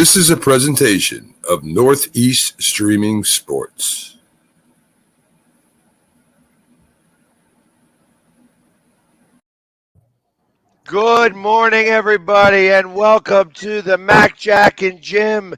This is a presentation of Northeast Streaming Sports. Good morning, everybody, and welcome to the Mac, Jack, and Jim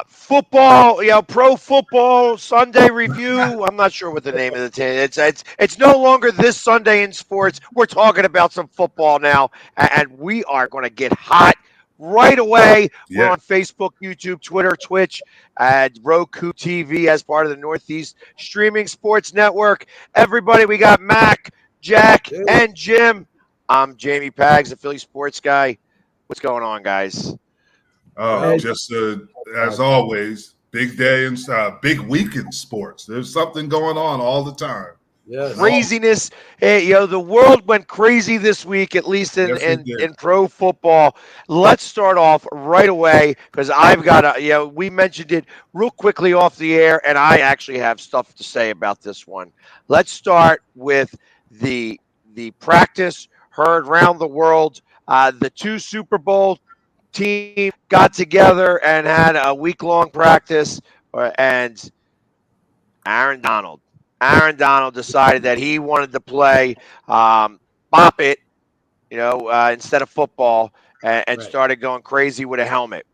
football, pro football Sunday review. I'm not sure what the name of the team. It's no longer this Sunday in sports. We're talking about some football now, and we are going to get hot right away. Yeah. We're on Facebook, YouTube, Twitter, Twitch, and Roku TV as part of the Northeast Streaming Sports Network. Everybody, we got Mac, Jack, and Jim. I'm Jamie Pags, the Philly sports guy. What's going on, guys? Just as always, big day and big week in sports. There's something going on all the time. Yes. Craziness. Hey, the world went crazy this week, at least in pro football. Let's start off right away because I've got we mentioned it real quickly off the air, and I actually have stuff to say about this one. Let's start with the practice heard around the world. The two Super Bowl team got together and had a week-long practice, and Aaron Donald decided that he wanted to play bop it, instead of football, and started going crazy with a helmet.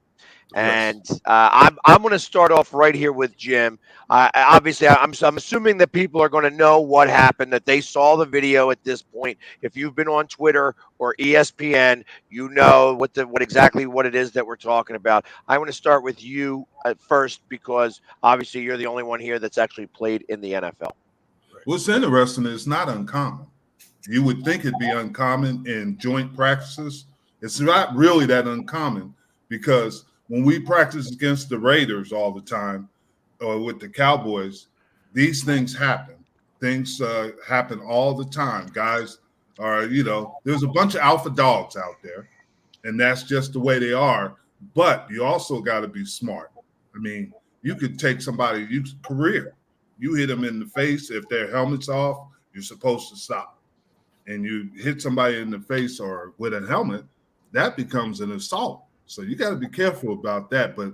And I'm going to start off right here with Jim. Obviously, I'm assuming that people are going to know what happened, that they saw the video at this point. If you've been on Twitter or ESPN, you know what it is that we're talking about. I want to start with you first because obviously you're the only one here that's actually played in the NFL. What's interesting is it's not uncommon. You would think it'd be uncommon in joint practices. It's not really that uncommon because when we practice against the Raiders all the time or with the Cowboys, these things happen. Things happen all the time. Guys are, there's a bunch of alpha dogs out there, and that's just the way they are. But you also got to be smart. I mean, you could take somebody's career. You hit them in the face. If their helmet's off, you're supposed to stop. And you hit somebody in the face or with a helmet, that becomes an assault. So you got to be careful about that. But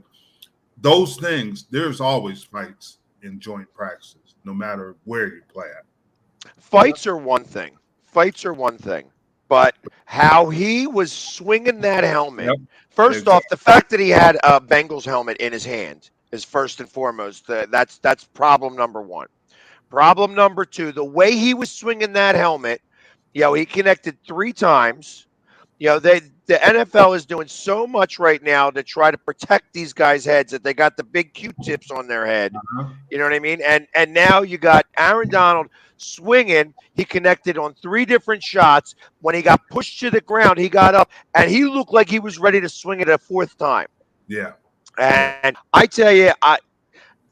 those things, there's always fights in joint practices, no matter where you play at. Fights are one thing. But how he was swinging that helmet, first off, the fact that he had a Bengals helmet in his hand is first and foremost. That's problem number one. Problem number two, the way he was swinging that helmet, he connected 3 times. The NFL is doing so much right now to try to protect these guys' heads that they got the big Q-tips on their head. You know what I mean? And now you got Aaron Donald swinging. He connected on 3 different shots. When he got pushed to the ground, he got up, and he looked like he was ready to swing it a 4th time. Yeah. And I tell you,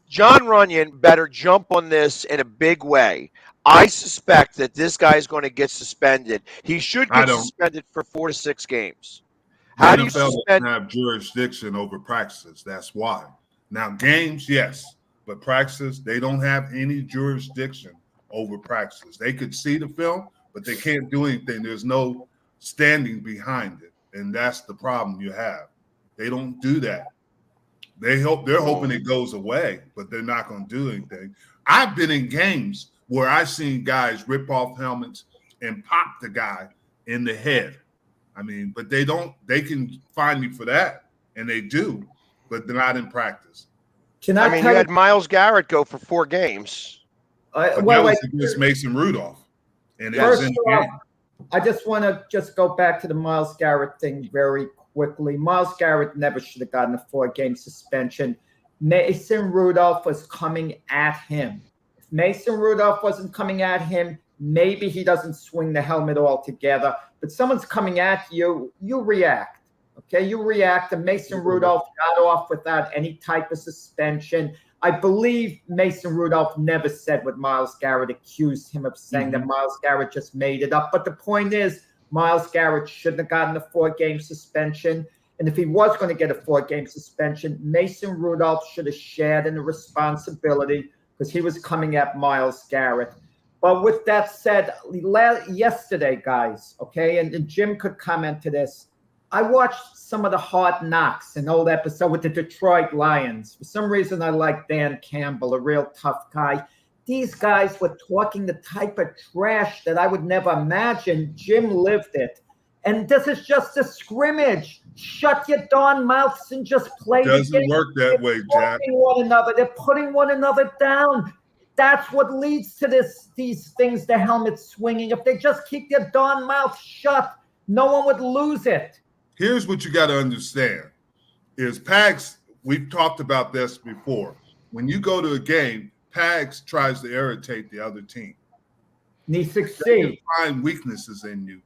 John Runyon better jump on this in a big way. I suspect that this guy is going to get suspended. He should get suspended for 4 to 6 games. How do you suspend? Doesn't have jurisdiction over practices. That's why. Now, games, yes, but practices, they don't have any jurisdiction over practices. They could see the film, but they can't do anything. There's no standing behind it, and that's the problem you have. They don't do that. They're hoping it goes away, but they're not going to do anything. I've been in games where I've seen guys rip off helmets and pop the guy in the head. I mean, but they can find you for that, and they do, but they're not in practice. You had Myles Garrett go for 4 games. That was against Mason Rudolph. And it was in the game. I just want to go back to the Myles Garrett thing very quickly. Myles Garrett never should have gotten a 4-game suspension. Mason Rudolph was coming at him. If Mason Rudolph wasn't coming at him, maybe he doesn't swing the helmet altogether. But someone's coming at you, you react. Okay, you react, and Mason Rudolph got off without any type of suspension. I believe Mason Rudolph never said what Myles Garrett accused him of saying, that Myles Garrett just made it up. But the point is, Myles Garrett shouldn't have gotten a 4-game suspension. And if he was going to get a 4-game suspension, Mason Rudolph should have shared in the responsibility because he was coming at Myles Garrett. But with that said, yesterday, guys, okay, and Jim could comment to this, I watched some of the Hard Knocks, an old episode with the Detroit Lions. For some reason, I like Dan Campbell, a real tough guy. These guys were talking the type of trash that I would never imagine. Jim lived it. And this is just a scrimmage. Shut your darn mouths and just play the game. Doesn't work that way, Jack. They're putting one another down. That's what leads to these things, the helmet swinging. If they just keep their darn mouth shut, no one would lose it. Here's what you got to understand is Pags, we've talked about this before. When you go to a game, Pags tries to irritate the other team. And he succeeds. They can find weaknesses in you.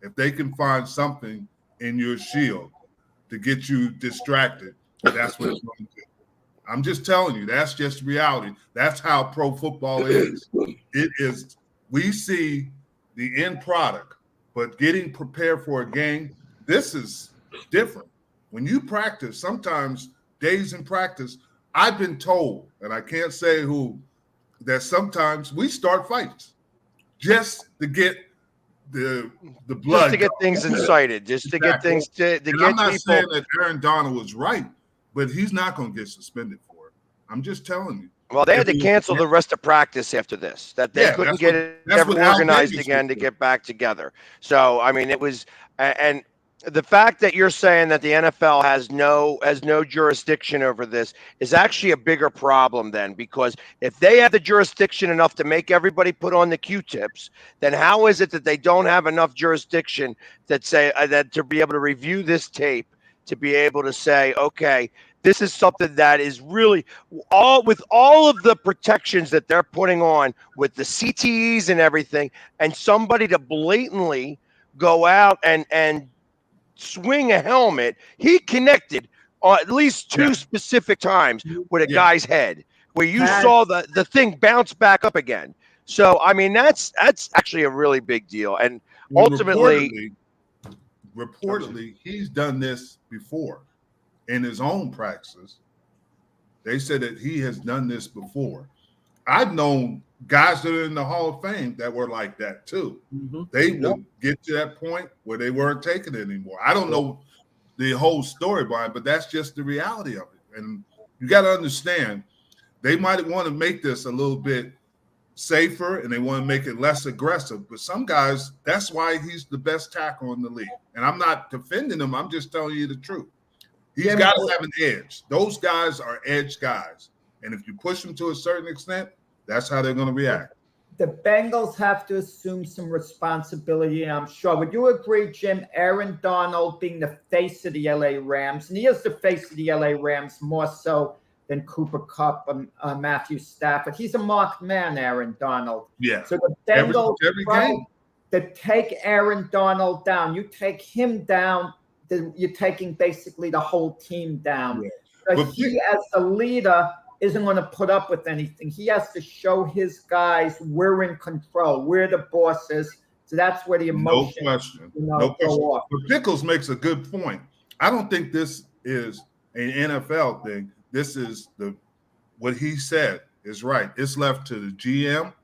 If they can find something in your shield to get you distracted, that's what it's going to do. I'm just telling you, that's just reality. That's how pro football is. It is, we see the end product, but getting prepared for a game, this is different. When you practice, sometimes days in practice, I've been told, and I can't say who, that sometimes we start fights just to get the blood. Just to get things incited, just to get things to get people. I'm not saying that Aaron Donald was right, but he's not going to get suspended for it. I'm just telling you. Well, they had to cancel the rest of practice after this. That they couldn't get it ever organized again to get back together. So, I mean, it was and the fact that you're saying that the NFL has no jurisdiction over this is actually a bigger problem then, because if they have the jurisdiction enough to make everybody put on the Q-tips, then how is it that they don't have enough jurisdiction that say that to be able to review this tape, to be able to say, okay, this is something that is really with all of the protections that they're putting on with the CTEs and everything, and somebody to blatantly go out and swing a helmet. He connected at least two specific times with a guy's head where you saw the thing bounce back up again. So, I mean, that's actually a really big deal. And ultimately, reportedly, he's done this before in his own practices. They said that he has done this before. I've known guys that are in the Hall of Fame that were like that too. Mm-hmm. They would get to that point where they weren't taking it anymore. I don't know the whole story behind, but that's just the reality of it. And you got to understand, they might want to make this a little bit safer and they want to make it less aggressive. But some guys, that's why he's the best tackle in the league. And I'm not defending him. I'm just telling you the truth. He's got to have an edge. Those guys are edge guys. And if you push them to a certain extent, that's how they're going to react. The Bengals have to assume some responsibility, I'm sure. Would you agree, Jim, Aaron Donald being the face of the LA Rams, and he is the face of the LA Rams more so than Cooper Kupp and Matthew Stafford. He's a marked man, Aaron Donald. Yeah. So the Bengals every game. To take Aaron Donald down, you take him down, you're taking basically the whole team down. Yeah. So he, as a leader, isn't going to put up with anything. He has to show his guys we're in control, we're the bosses. So that's where the emotion. No question. No question. But Pickles makes a good point. I don't think this is an NFL thing. This is what he said is right. It's left to the GM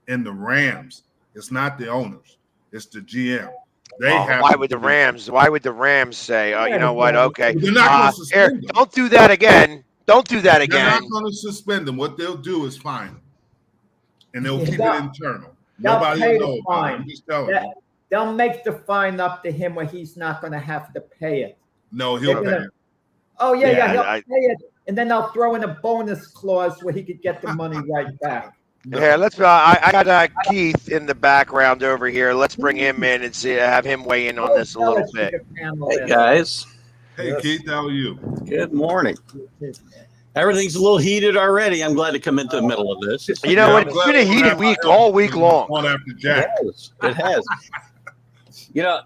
and the Rams. It's not the owners. It's the GM. Why would the Rams say, you know what? Okay, they're not going to suspend them. Don't do that again. Don't do that again. They're not going to suspend them. What they'll do is fine them. And they'll keep it internal. Nobody will know about it. I'm just telling you. They'll make the fine up to him where he's not going to have to pay it. No, he'll pay it. Oh, yeah, he'll pay it. And then they'll throw in a bonus clause where he could get the money right back. Yeah, let's. I got Keith in the background over here. Let's bring him in and have him weigh in on this a little bit. Hey guys. Hey Keith, how are you? Good morning. Everything's a little heated already. I'm glad to come into the middle of this. You know, it's been a heated week all week long. One after Jack. It has. You know,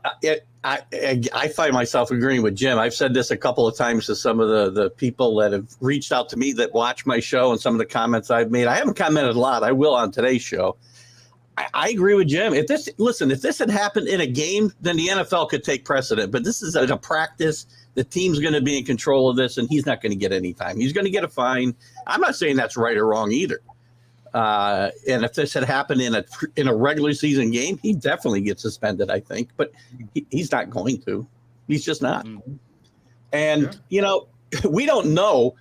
I find myself agreeing with Jim. I've said this a couple of times to some of the people that have reached out to me that watch my show and some of the comments I've made. I haven't commented a lot. I will on today's show. I agree with Jim. If this had happened in a game, then the NFL could take precedent. But this is a practice. The team's going to be in control of this, and he's not going to get any time. He's going to get a fine. I'm not saying that's right or wrong either. And if this had happened in a regular season game, he definitely gets suspended, I think. But he's not going to. He's just not. Mm-hmm. And, we don't know.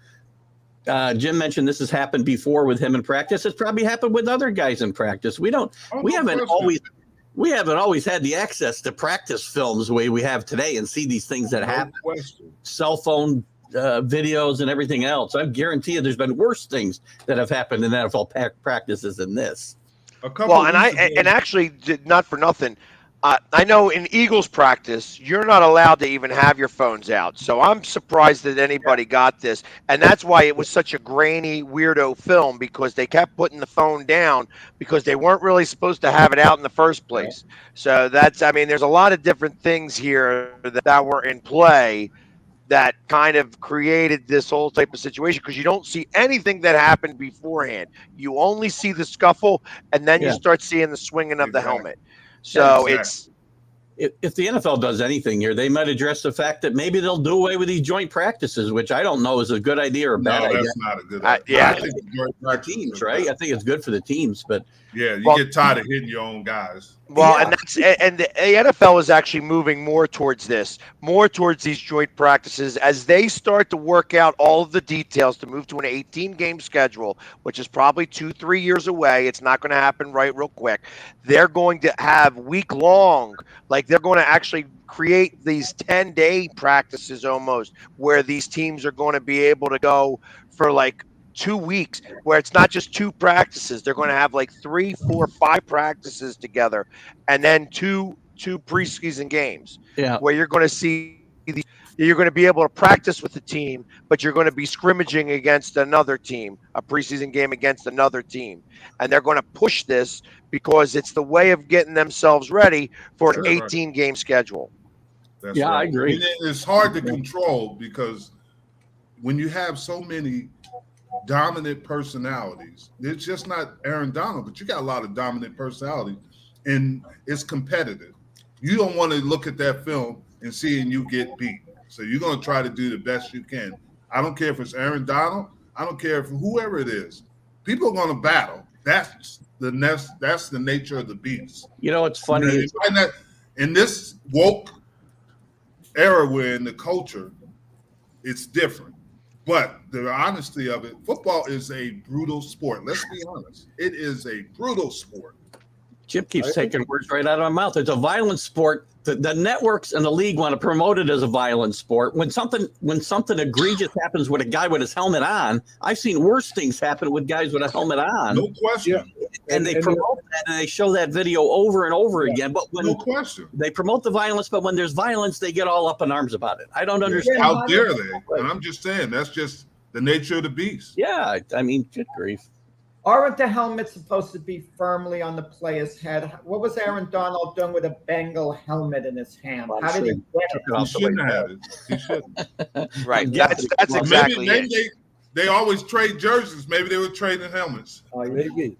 Jim mentioned this has happened before with him in practice. It's probably happened with other guys in practice. We haven't always had the access to practice films the way we have today and see these things that happen. Cell phone videos and everything else. I guarantee you there's been worse things that have happened in NFL practices than this. Actually, not for nothing, I know in Eagles practice, you're not allowed to even have your phones out. So I'm surprised that anybody got this. And that's why it was such a grainy, weirdo film, because they kept putting the phone down because they weren't really supposed to have it out in the first place. So there's a lot of different things here that were in play that kind of created this whole type of situation, because you don't see anything that happened beforehand. You only see the scuffle, and then you start seeing the swinging of the helmet. So if the NFL does anything here, they might address the fact that maybe they'll do away with these joint practices, which I don't know is a good idea or a bad idea. No, that's not a good idea. I think joint teams, right? I think it's good for the teams, but you get tired of hitting your own guys. Well, and the NFL is actually moving more towards these joint practices as they start to work out all of the details to move to an 18-game schedule, which is probably 2-3 years away. It's not going to happen real quick. They're going to have week-long, they're going to actually create these 10-day practices almost, where these teams are going to be able to go for 2 weeks, where it's not just 2 practices. They're going to have 3, 4, 5 practices together, and then two preseason games. Yeah, where you're going to see you're going to be able to practice with the team, but you're going to be scrimmaging against another team, a preseason game against another team, and they're going to push this because it's the way of getting themselves ready for an 18-game schedule. That's right. I agree. It's hard to control because when you have so many dominant personalities, it's just not Aaron Donald, but you got a lot of dominant personalities, and it's competitive. You don't want to look at that film and seeing you get beat, so you're going to try to do the best you can. I don't care if it's Aaron Donald. I don't care if whoever it is. People are going to battle. That's the nature of the beast. It's funny. In this woke era we're in, the culture, it's different. But the honesty of it, football is a brutal sport. Let's be honest. It is a brutal sport. Jim keeps taking words right out of my mouth. It's a violent sport. The networks and the league want to promote it as a violent sport. When something egregious happens with a guy with his helmet on, I've seen worse things happen with guys with a helmet on. No question. And they promote that, and they show that video over and over again. But no question. They promote the violence, but when there's violence, they get all up in arms about it. I don't understand. How dare they? And I'm just saying, that's just the nature of the beast. Yeah, good grief. Aren't the helmets supposed to be firmly on the player's head? What was Aaron Donald doing with a Bengal helmet in his hand? How did he get it? He shouldn't have it. He shouldn't. Right. That's exactly it. They always trade jerseys. Maybe they were trading helmets. Oh, maybe.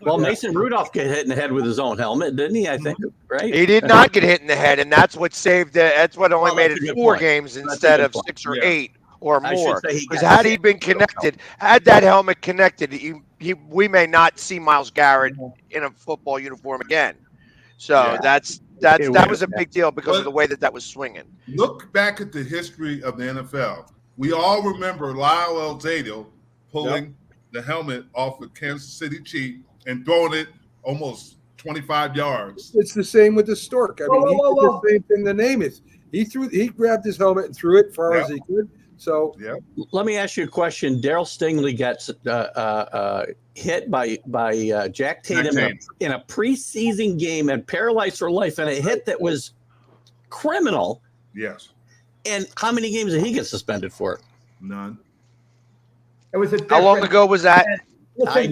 Well, Mason Rudolph got hit in the head with his own helmet, didn't he? I think, right? He did not get hit in the head, and that's what saved it. That's what only made it 4 games instead of 6 or 8 or more. Because had he been connected, had that helmet connected, we may not see Myles Garrett in a football uniform again. So that was a big deal because of the way that was swinging. Look back at the history of the NFL. We all remember Lyle Alzado pulling the helmet off of Kansas City Chiefs and throwing it almost 25 yards. It's the same with the Stork. I mean, he did the same thing the Namath. He grabbed his helmet and threw it as far as he could. So let me ask you a question. Daryl Stingley gets hit by Jack Tatum in a preseason game and paralyzed for life, and a hit that was criminal. Yes. And how many games did he get suspended for? None. It was How long ago was that? I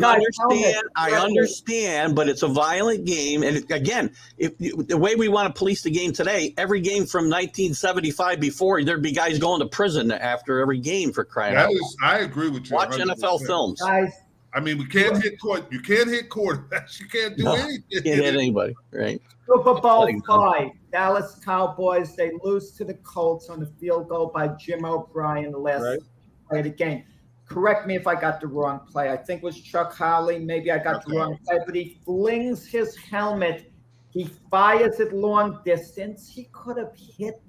understand, but it's a violent game. And again, the way we want to police the game today, every game from 1975 before, there'd be guys going to prison after every game for crying out loud. I agree with you. Watch 100%. NFL films. Guys, I mean, we can't hit court. You can't hit quarterbacks. You can't do anything. You can't hit anybody, right? Super Bowl 5, Dallas Cowboys, they lose to the Colts on a field goal by Jim O'Brien the last play of the game. Correct me if I got the wrong play. I think it was Chuck Howley. Maybe I got the wrong play, but he flings his helmet He fires it long distance. He could have hit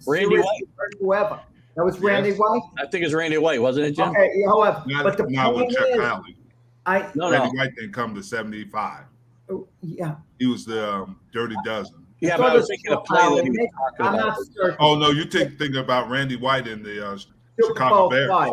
Randy White. whoever. That was Randy White? I think it's Randy White, wasn't it, Jim? Okay, however, but the not with point Chuck is, Howley. Randy White didn't come to 75. Yeah. He was the Dirty Dozen. Yeah, but I was thinking of play that he was talking I'm about. not certain. Oh, no, you're thinking about Randy White in the Super Chicago Bowl Bears. five.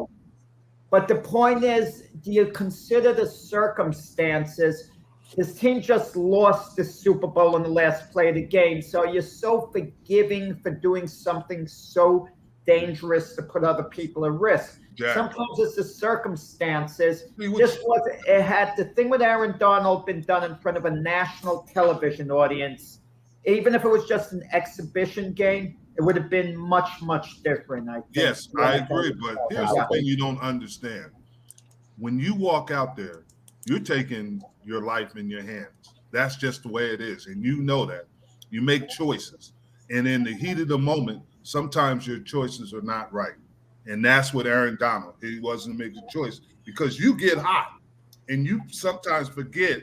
But the point is, do you consider the circumstances? His team just lost the Super Bowl in the last play of the game. So you're so forgiving for doing something so dangerous to put other people at risk. Jack. Sometimes it's the circumstances. Had the thing with Aaron Donald been done in front of a national television audience, even if it was just an exhibition game, it would have been much, much different, I think. Yes, I agree. But here's the thing you don't understand. When you walk out there, you're taking your life in your hands. That's just the way it is. And you know that. You make choices. And in the heat of the moment, sometimes your choices are not right. And that's what Aaron Donald, he wasn't making a choice because you get hot and you sometimes forget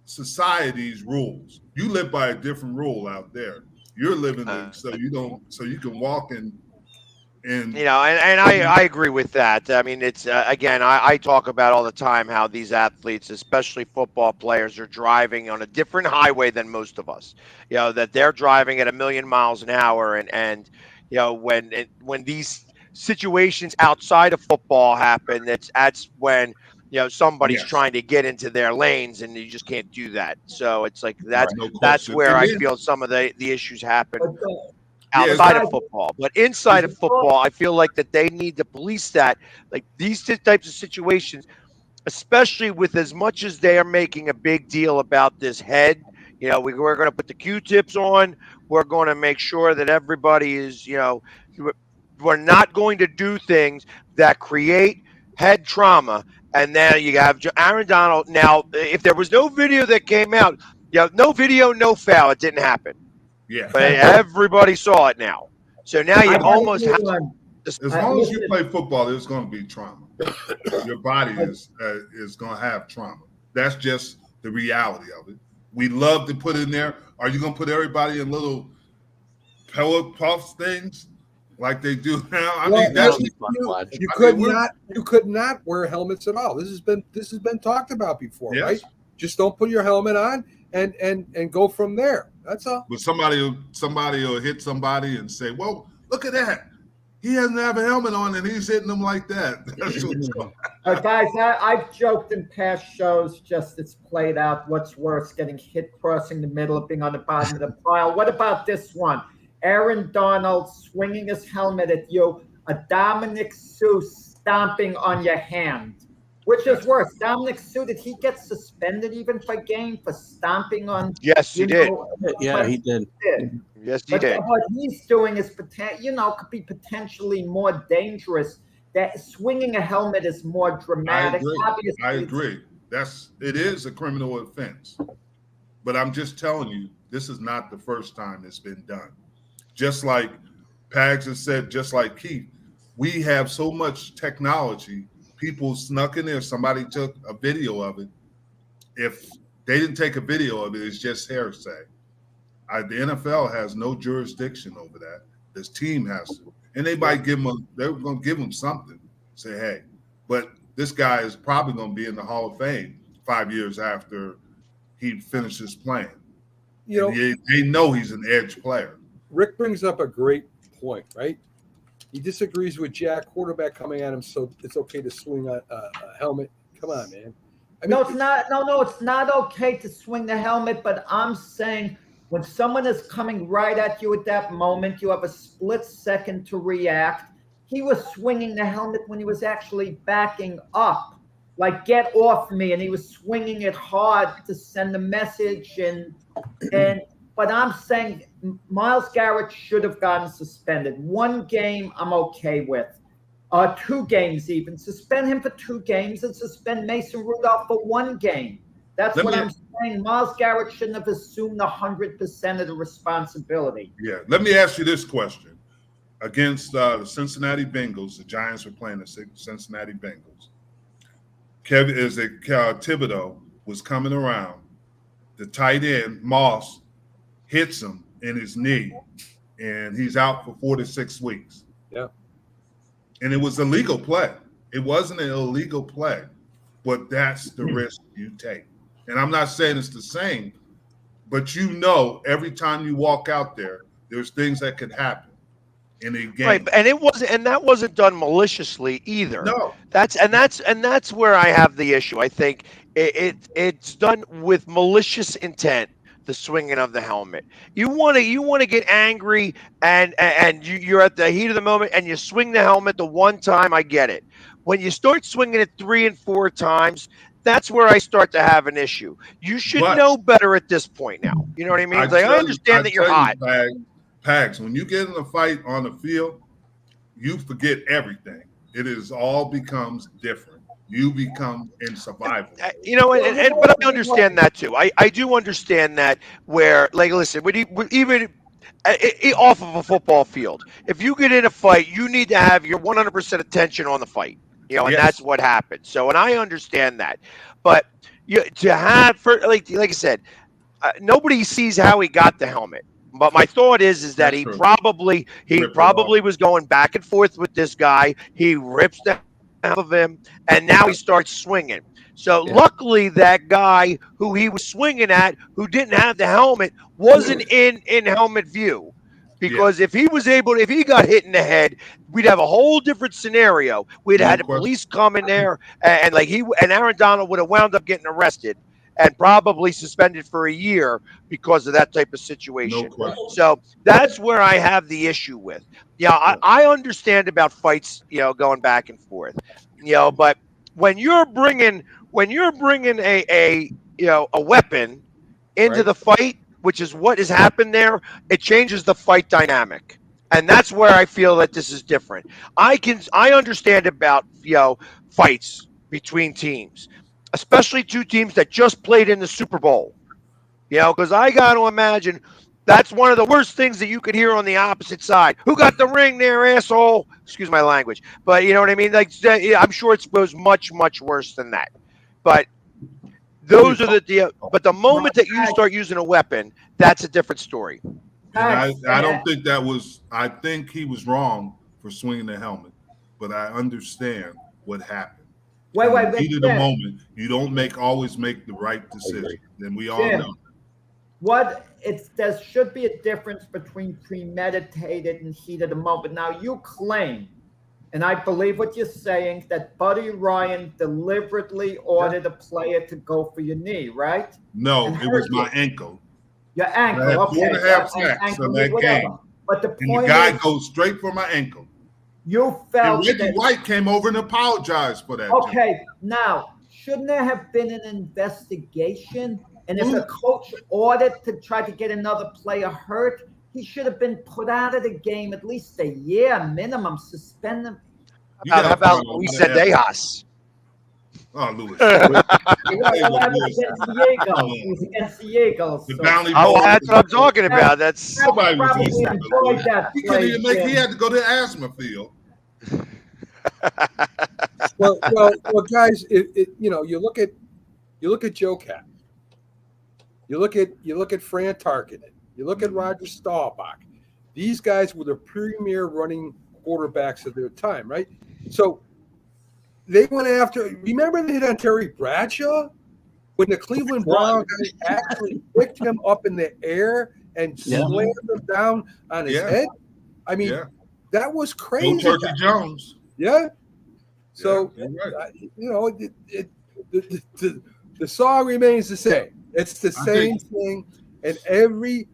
society's rules. You live by a different rule out there. You're living so you can walk and I agree with that. I mean, it's again, I talk about all the time how these athletes, especially football players, are driving on a different highway than most of us. That they're driving at 1,000,000 miles an hour, and when these situations outside of football happen, that's when somebody's trying to get into their lanes, and you just can't do that. So it's like that's where I feel some of the issues happen outside of football. But inside of football, I feel like that they need to police that, like these types of situations, especially with as much as they are making a big deal about this head. We're going to put the Q-tips on. We're going to make sure that everybody is, we're not going to do things that create head trauma. And then you have Aaron Donald. Now, if there was no video that came out, no video, no foul. It didn't happen. Yeah. But everybody saw it now. So now you almost have to. As long as you play football, there's going to be trauma. Your body is going to have trauma. That's just the reality of it. We love to put in there. Are you going to put everybody in little pillow puff things like they do now? I mean, that's you could not wear helmets at all. This has been talked about before, right? Just don't put your helmet on and go from there. That's all. But somebody will hit somebody and say, "Well, look at that. He doesn't have a helmet on and he's hitting them like that." Guys, I've joked in past shows, just it's played out. What's worse, getting hit crossing the middle, being on the bottom of the pile? What about this one? Aaron Donald swinging his helmet at you, a Dominic Sue stomping on your hand. Which is worse? Dominic Sue, did he get suspended even for a game for stomping on? Yes, he did. Yeah, he did. Yes, he did. What he's doing is, could be potentially more dangerous. That swinging a helmet is more dramatic. I agree. It is a criminal offense. But I'm just telling you, this is not the first time it's been done. Just like Pags has said, just like Keith, we have so much technology. People snuck in there. Somebody took a video of it. If they didn't take a video of it, it's just hearsay. The NFL has no jurisdiction over that. This team has to. And they're going to give him something. Say, hey, but this guy is probably going to be in the Hall of Fame 5 years after he finishes playing. They know he's an edge player. Rick brings up a great point, right? He disagrees with Jack, quarterback coming at him, so it's okay to swing a helmet. Come on, man. It's not. No, it's not okay to swing the helmet, but I'm saying when someone is coming right at you at that moment, you have a split second to react. He was swinging the helmet when he was actually backing up, like get off me, and he was swinging it hard to send a message. But I'm saying Myles Garrett should have gotten suspended. 1 game I'm okay with. 2 games even. Suspend him for 2 games and suspend Mason Rudolph for 1 game. That's what I'm saying. Myles Garrett shouldn't have assumed 100% of the responsibility. Yeah. Let me ask you this question. Against the Cincinnati Bengals, the Giants were playing the Cincinnati Bengals. Thibodeau was coming around, the tight end, Moss, hits him in his knee, and he's out for 4 to 6 weeks. Yeah. And it was a legal play. It wasn't an illegal play, but that's the risk you take. And I'm not saying it's the same, but every time you walk out there, there's things that could happen in a game. Right, and that wasn't done maliciously either. No. That's where I have the issue. I think it's done with malicious intent. The swinging of the helmet. You want to get angry and you're at the heat of the moment and you swing the helmet the one time. I get it. When you start swinging it 3 and 4 times, that's where I start to have an issue. You should know better at this point now. You know what I mean? I understand that you're hot. Pags, when you get in a fight on the field, you forget everything. It all becomes different. You become in survival. But I understand that too. I do understand that where, like, listen, even off of a football field, if you get in a fight, you need to have your 100% attention on the fight. And that's what happened. So, and I understand that, but like I said, nobody sees how he got the helmet. But my thought is that he probably was going back and forth with this guy. He rips the out of him, and now he starts swinging. So luckily, that guy who he was swinging at, who didn't have the helmet, wasn't in helmet view. Because if he got hit in the head, we'd have a whole different scenario. We'd had the police come in there, and Aaron Donald would have wound up getting arrested and probably suspended for a year because of that type of situation. So that's where I have the issue with. I understand about fights, going back and forth, but when you're bringing a weapon into the fight, which is what has happened there, it changes the fight dynamic. And that's where I feel that this is different. I understand about, fights between teams, especially two teams that just played in the Super Bowl, because I got to imagine that's one of the worst things that you could hear on the opposite side. Who got the ring there, asshole? Excuse my language. But you know what I mean? Like, I'm sure it was much, much worse than that. But those are but the moment that you start using a weapon, that's a different story. I don't think I think he was wrong for swinging the helmet, but I understand what happened. Wait, heat of the moment, you don't always make the right decision. And we all know. There should be a difference between premeditated and heat of the moment. Now you claim, and I believe what you're saying, that Buddy Ryan deliberately ordered a player to go for your knee, right? No, it was my ankle. Your ankle, I had okay. 4.5 sacks on that game. But the point the guy goes straight for my ankle. You felt and Reggie White came over and apologized for that. Okay, now, shouldn't there have been an investigation? And if a coach ordered to try to get another player hurt, he should have been put out of the game at least a year minimum, suspend him. How about Luis Dejas? Oh, Luis. Against the Eagles. That's what I'm talking about. Somebody was he had to go to the asthma field. well, guys, you look at Joe Cap. You look at Fran Tarkenton. You look at Roger Staubach. These guys were the premier running quarterbacks of their time, right? So they went after. Remember they hit on Terry Bradshaw when the Cleveland Browns actually picked him up in the air and slammed him down on his head. I mean, that was crazy. Turkey Jones. Yeah. So right. The song remains the same. It's the same thing in every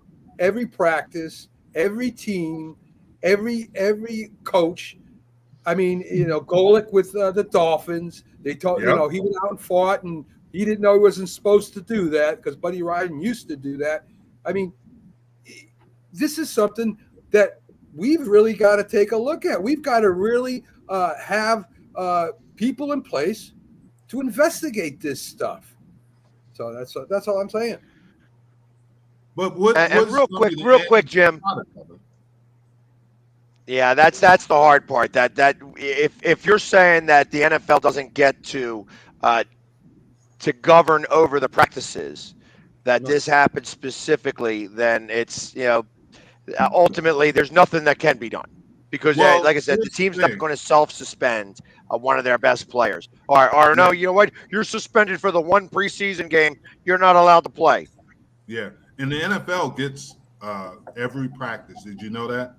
practice, every team, every coach. I mean, Golick with the Dolphins. They told he went out and fought, and he didn't know he wasn't supposed to do that because Buddy Ryan used to do that. I mean, this is something that we've really got to take a look at. We've got to really have people in place to investigate this stuff. So that's all I'm saying. But real quick, Jim. Yeah, that's the hard part. That if you're saying that the NFL doesn't get to govern over the practices, that this happened specifically, then it's, ultimately there's nothing that can be done. Because, like I said, the team's not going to self-suspend one of their best players. Or no, you know what? You're suspended for the one preseason game. You're not allowed to play. Yeah, and the NFL gets every practice. Did you know that?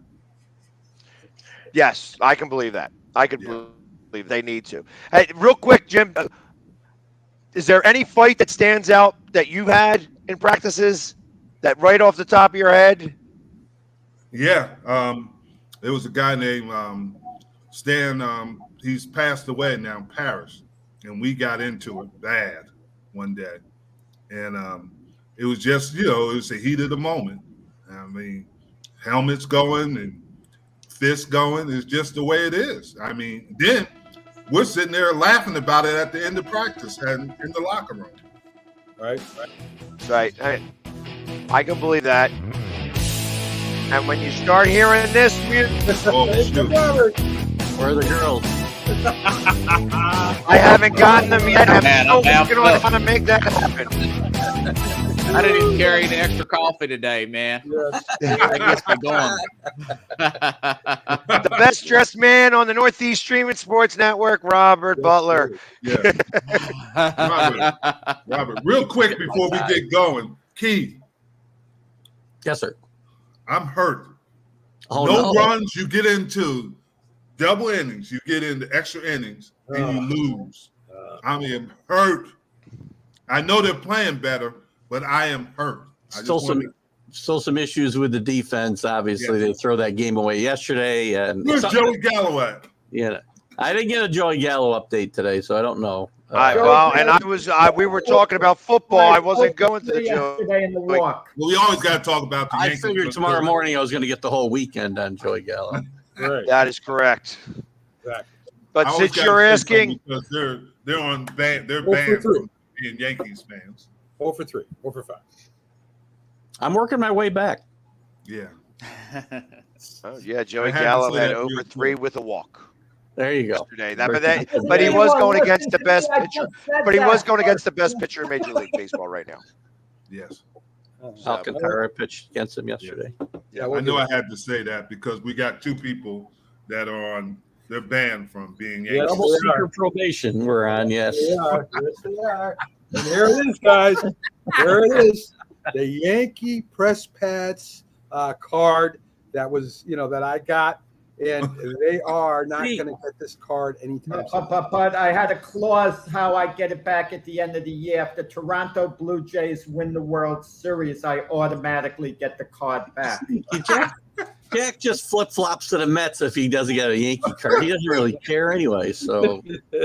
Yes, I can believe that. I can believe they need to. Hey, real quick, Jim, is there any fight that stands out that you've had in practices that right off the top of your head? Yeah, there was a guy named Stan. He's passed away now in Paris, and we got into it bad one day, and it was just it was the heat of the moment. I mean, helmets going and fists going. It's just the way it is. I mean, then we're sitting there laughing about it at the end of practice and in the locker room. Right. I can believe that. And when you start hearing this music, Where are the girls? I haven't gotten them yet. I'm still working on how to make that happen. I didn't even carry the extra coffee today, man. That gets me going. The best dressed man on the Northeast Streaming Sports Network, Robert Butler. Yeah. Robert, real quick before we get going, Keith. Yes, sir. I'm hurt. Oh, no runs, you get into double innings, you get into extra innings, and you lose. I am hurt. I know they're playing better, but I am hurt. Still some issues with the defense. Obviously, they throw that game away yesterday. And where's Joey Gallo at? Yeah, I didn't get a Joey Gallo update today, so I don't know. We were talking about football. I wasn't going to the Joe. Well, we always got to talk about the Yankees. I figured tomorrow morning I was going to get the whole weekend on Joey Gallo. Right. That is correct. Exactly. But since you're asking, because they're banned from being Yankees fans. 4 for 3, 4 for 5. I'm working my way back. Yeah. Joey Gallo had over 3 with a walk. There you go. Yesterday. But he was going against the best pitcher. But he was going against the best pitcher in Major League Baseball right now. Yes. Alcantara pitched against him yesterday. Yeah, I know I had to say that because we got 2 people that are they're banned from being Yankees. Double secret probation we're on, yes. They are. Yes, they are. And here it is, guys. There it is. The Yankee press pads card that was, that I got. And they are not going to get this card anytime soon. But I had a clause how I get it back at the end of the year. If the Toronto Blue Jays win the World Series, I automatically get the card back. Jack just flip-flops to the Mets if he doesn't get a Yankee card. He doesn't really care anyway, so. I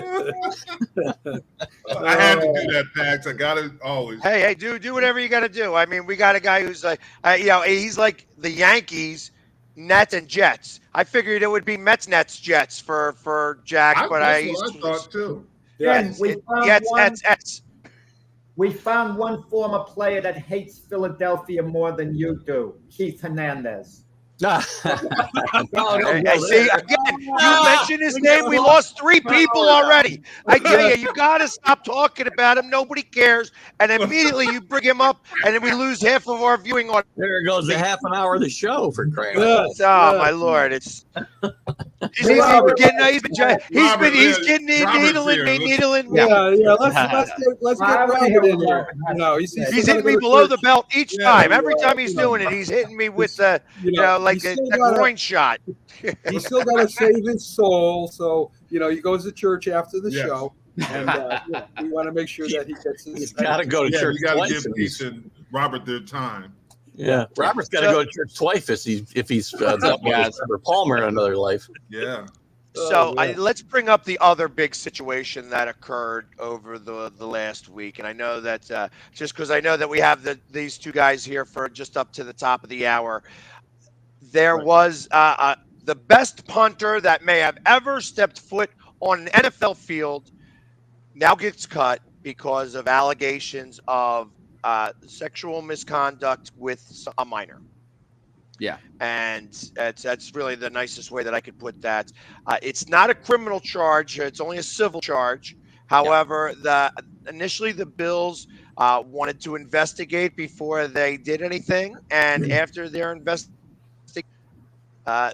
had to do that, Pags. I got to always. Hey, do whatever you got to do. I mean, we got a guy who's like, he's like the Yankees, Nets, and Jets. I figured it would be Mets, Nets, Jets for Jack, I thought too. Yes, We found one former player that hates Philadelphia more than you do, Keith Hernandez. See, again, you mentioned his name. We lost 3 people already. I tell you got to stop talking about him. Nobody cares. And immediately you bring him up, and then we lose half of our viewing audience. There goes the half an hour of the show for crying out loud. Oh, my Lord. He's getting needling me. Yeah. Let's get Robert in here. He's hitting me below the belt each time. Every time he's doing it, he's hitting me with like a groin shot. He's still got to save his soul, so he goes to church after the show, and we want to make sure that he gets his. He's got to go to church. We got to give Keith and Robert their time. Yeah, Robert's got to go to church twice if he's Palmer in another life. Yeah. So let's bring up the other big situation that occurred over the last week, and I know that just because I know that we have these 2 guys here for just up to the top of the hour. There was the best punter that may have ever stepped foot on an NFL field now gets cut because of allegations of sexual misconduct with a minor. Yeah. And that's really the nicest way that I could put that. It's not a criminal charge. It's only a civil charge. However, initially the Bills wanted to investigate before they did anything, and after their investigation,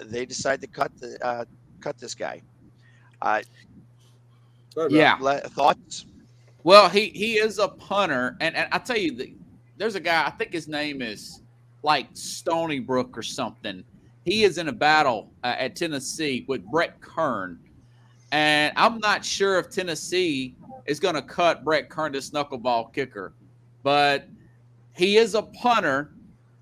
they decided to cut this guy. Yeah. Thoughts? Well, he is a punter, and I tell you, there's a guy. I think his name is like Stony Brook or something. He is in a battle at Tennessee with Brett Kern, and I'm not sure if Tennessee is going to cut Brett Kern, this knuckleball kicker, but he is a punter,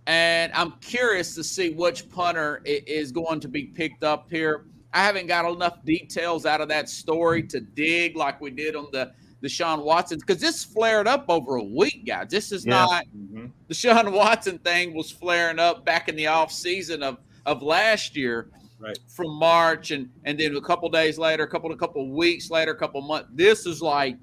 and I'm curious to see which punter is going to be picked up here. I haven't got enough details out of that story to dig like we did on the Deshaun Watson, because this flared up over a week, guys. This is not the Deshaun Watson thing was flaring up back in the off season of last year, right, from March, and then a couple days later, a couple weeks later, a couple months. This is like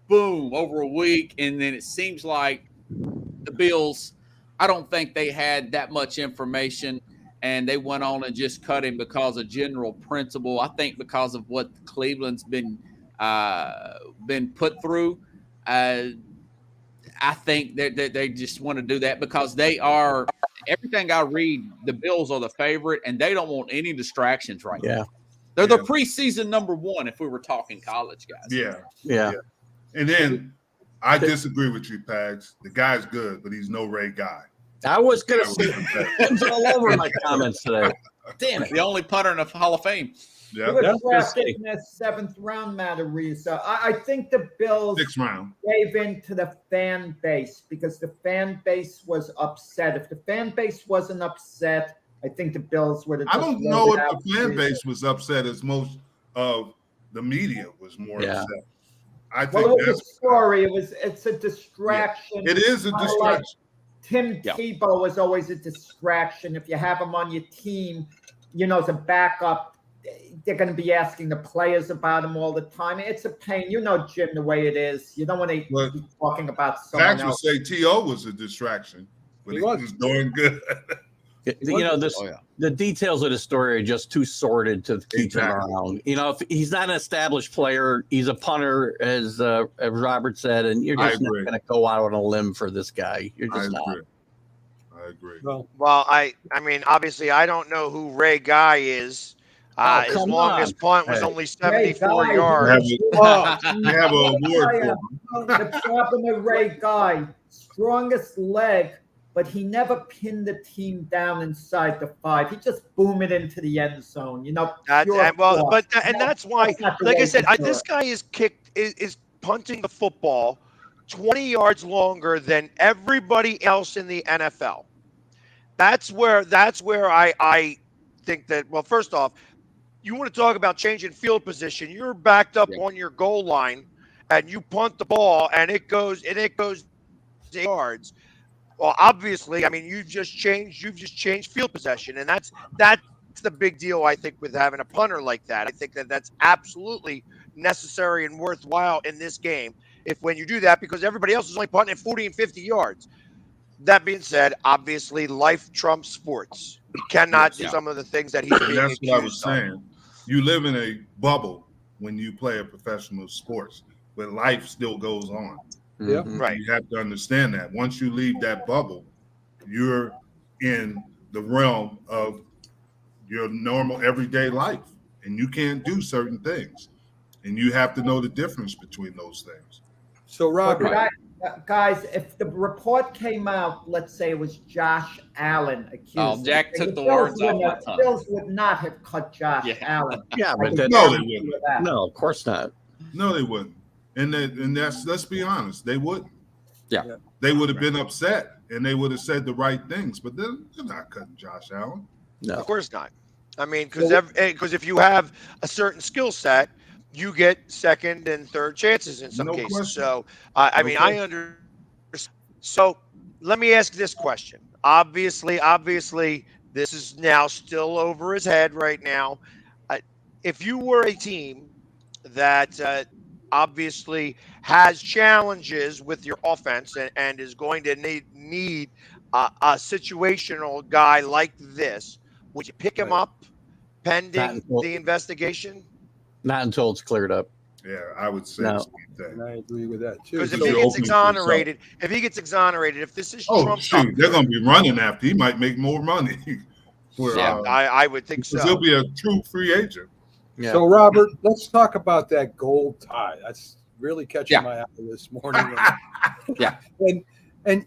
boom over a week, and then it seems like the Bills, I don't think they had that much information, and they went on and just cut him because of general principle. I think because of what Cleveland's been put through. I think they just want to do that because they are, everything I read, the Bills are the favorite, and they don't want any distractions right now. They're the preseason number one if we were talking college, guys. Yeah. And then I disagree with you, Pags. The guy's good, but he's no Ray Guy. I was going to say it's all over my comments today. Damn it. The only punter in the Hall of Fame. He was drafted in the 7th round, Matarisa. I think the Bills 6th round gave in to the fan base because the fan base was upset. If the fan base wasn't upset, I think the Bills would have. I don't know if the fan base was upset as most of the media was more upset. I think it was a story. It's a distraction. It is a distraction. Like Tim Tebow was always a distraction. If you have him on your team, as a backup, they're going to be asking the players about him all the time. It's a pain. Jim, the way it is. You don't want to be talking about someone else. Pags would say T.O. was a distraction, but he was doing good. The details of the story are just too sordid to keep him around. If he's not an established player, he's a punter, as Robert said, and you're just not going to go out on a limb for this guy. You're just not. I agree. Well, I mean, obviously, I don't know who Ray Guy is. His longest punt was only 74 yards. You have an award for him. The problem with Ray Guy, strongest leg, but he never pinned the team down inside the 5. He just boomed it into the end zone. That's why, like I said, this guy is punting the football 20 yards longer than everybody else in the NFL. That's where I think that. Well, first off, you want to talk about changing field position. You're backed up on your goal line, and you punt the ball, and it goes yards. Well, obviously, I mean, you've just changed field possession, and that's the big deal, I think, with having a punter like that. I think that's absolutely necessary and worthwhile in this game when you do that, because everybody else is only punting at 40 and 50 yards. That being said, obviously, life trumps sports. You cannot do some of the things that he's being That's accused what I was saying. of. You live in a bubble when you play a professional sports, but life still goes on. Yeah, right. You have to understand that. Once you leave that bubble, you're in the realm of your normal everyday life, and you can't do certain things, and you have to know the difference between those things. So, Robert, guys, if the report came out, let's say it was Josh Allen accused. Oh, Jack took the words off my tongue. The Bills would not have cut Josh Allen. Yeah, but no, they wouldn't. No, of course not. No, they wouldn't. And that's, let's be honest, they wouldn't. Yeah. They would have been upset, and they would have said the right things, but they're not cutting Josh Allen. No, of course not. I mean, because if you have a certain skill set, you get second and third chances in some cases. Question. So, I mean, I understand. So, let me ask this question. Obviously, this is now still over his head right now. If you were a team that obviously has challenges with your offense and is going to need a situational guy like this, would you pick him up pending the investigation? Not until it's cleared up. Yeah, I would say No. the same thing. And I agree with that too. Because if So he you're gets open to yourself. exonerated, if this is Oh trumped shoot, up, they're gonna be running after. He might make more money. For, yeah, I would think because so. he'll be a true free agent. Yeah. So, Robert, let's talk about that gold tie. That's really catching my eye this morning. Yeah. And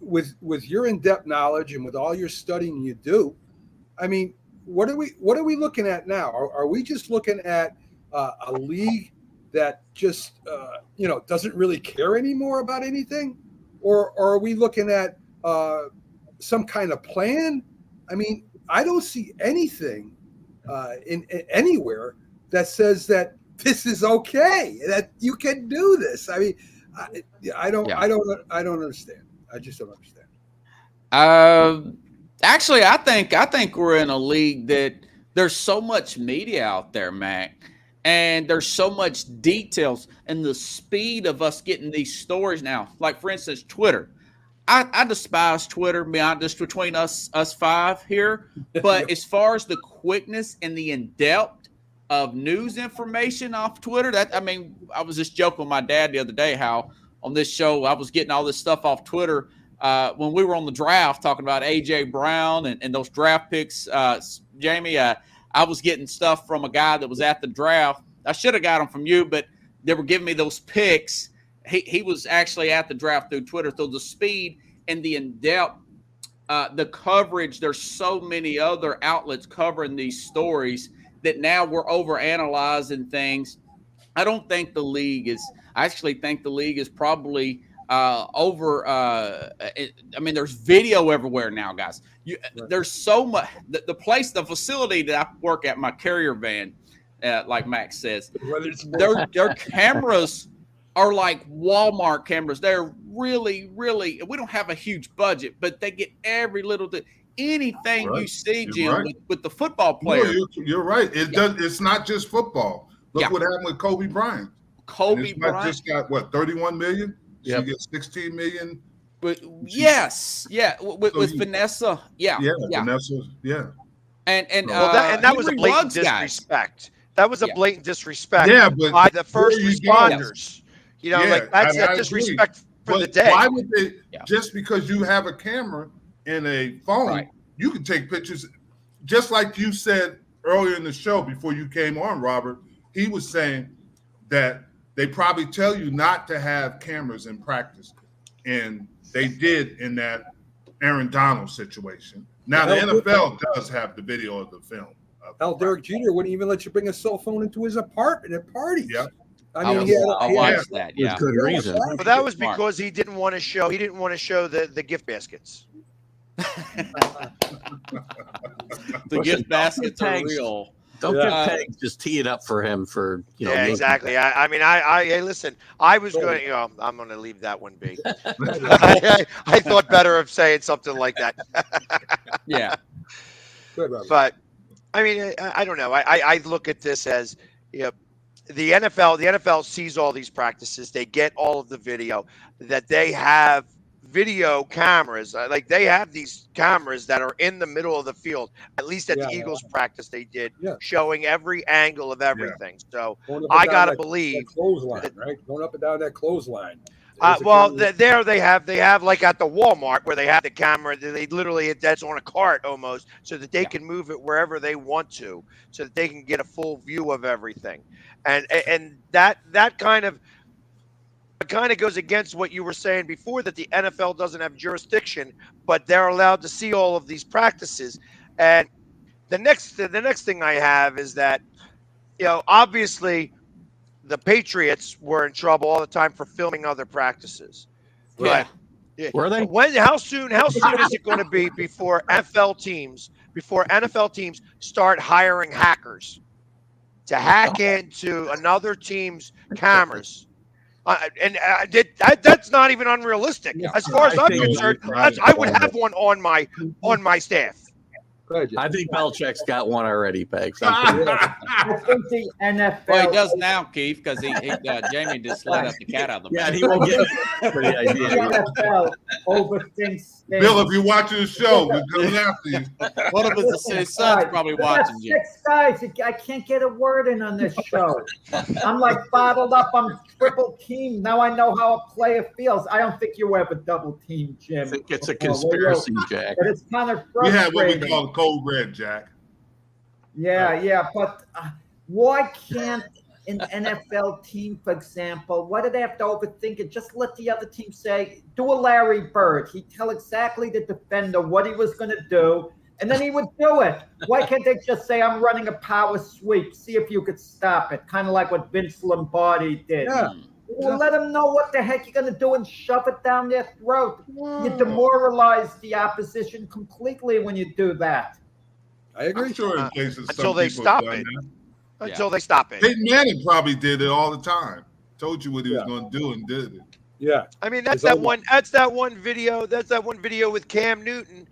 with your in-depth knowledge and with all your studying you do, I mean, what are we looking at now? Are we just looking at a league that just doesn't really care anymore about anything, or are we looking at some kind of plan? I mean, I don't see anything in anywhere that says that this is okay, that you can do this. I mean, I don't understand. I just don't understand. Actually, I think we're in a league that there's so much media out there, Mac, and there's so much details and the speed of us getting these stories now. Like, for instance, Twitter. I despise Twitter, be honest, between us five here. But as far as the quickness and the in-depth of news information off Twitter, I was just joking with my dad the other day how on this show I was getting all this stuff off Twitter when we were on the draft talking about A.J. Brown and those draft picks. Jamie, I was getting stuff from a guy that was at the draft. I should have got them from you, but they were giving me those picks. He was actually at the draft through Twitter. So the speed and the in-depth, the coverage, there's so many other outlets covering these stories that now we're overanalyzing things. I think the league is probably there's video everywhere now, guys. There's so much. The facility that I work at, my carrier van, like Max says, their cameras are like Walmart cameras. They're really, really, we don't have a huge budget, but they get every little thing. Anything you see, Jim, with the football player. No, you're right. It's not just football. Look what happened with Kobe Bryant. Kobe Bryant just got 31 million? Yep. She gets 16 million. But with Vanessa. Vanessa, yeah. And that was a blatant disrespect. That was a blatant disrespect by the first responders. That's a disrespect for the day. Why would they? Just because you have a camera and a phone, you can take pictures. Just like you said earlier in the show before you came on, Robert, he was saying that they probably tell you not to have cameras in practice, and they did in that Aaron Donald situation. Now the NFL does have the video of the film. Derek Jeter wouldn't even let you bring a cell phone into his apartment at parties. Yeah. I watched that. Yeah, good reason. But that was because he didn't want to show. He didn't want to show the gift baskets. The gift baskets are real. Don't get Pags just tee it up for him for Yeah, exactly. I listen. I was going. I'm going to leave that one be. I thought better of saying something like that. Yeah. But I mean, I don't know. I look at this as the NFL sees all these practices. They get all of the video that they have. Video cameras, like they have these cameras that are in the middle of the field. At least at the Eagles practice, they did showing every angle of everything. So I gotta believe that clothesline, right? Going up and down that clothesline. There they have like at the Walmart where they have the camera. They literally that's on a cart almost, so that they can move it wherever they want to, so that they can get a full view of everything. And that kind of goes against what you were saying before, that the NFL doesn't have jurisdiction, but they're allowed to see all of these practices. And the next thing I have is that, obviously the Patriots were in trouble all the time for filming other practices. Yeah. Were they? How soon is it going to be before NFL teams start hiring hackers to hack into another team's cameras? That's not even unrealistic. As far as I'm concerned, I would have one on my staff. I think Belichick's got one already, Pags. I think the NFL. Well, he does now, Keith, because Jamie just let out the cat out of the bag. Yeah, he won't get it for the idea. The NFL overthinks things. Bill, if you're watching the show, we're coming after you. One of his son's probably watching you. 6 guys. I can't get a word in on this show. I'm like bottled up. I'm triple teamed. Now I know how a player feels. I don't think you ever double team, Jim. I think it's a conspiracy, Jack. But it's kind of We frustrating. have what we call cold red, Jack. Yeah. But why can't an NFL team, for example, why do they have to overthink it? Just let the other team say, do a Larry Bird. He'd tell exactly the defender what he was going to do, and then he would do it. Why can't they just say, I'm running a power sweep, see if you could stop it? Kind of like what Vince Lombardi did. Yeah. Well, let them know what the heck you're going to do and shove it down their throat. You demoralize the opposition completely when you do that. I agree. I'm sure in cases until they stop it. Until they stop it. Peyton Manning probably did it all the time. Told you what he was going to do and did it. Yeah. I mean, that's that one video. That's that one video with Cam Newton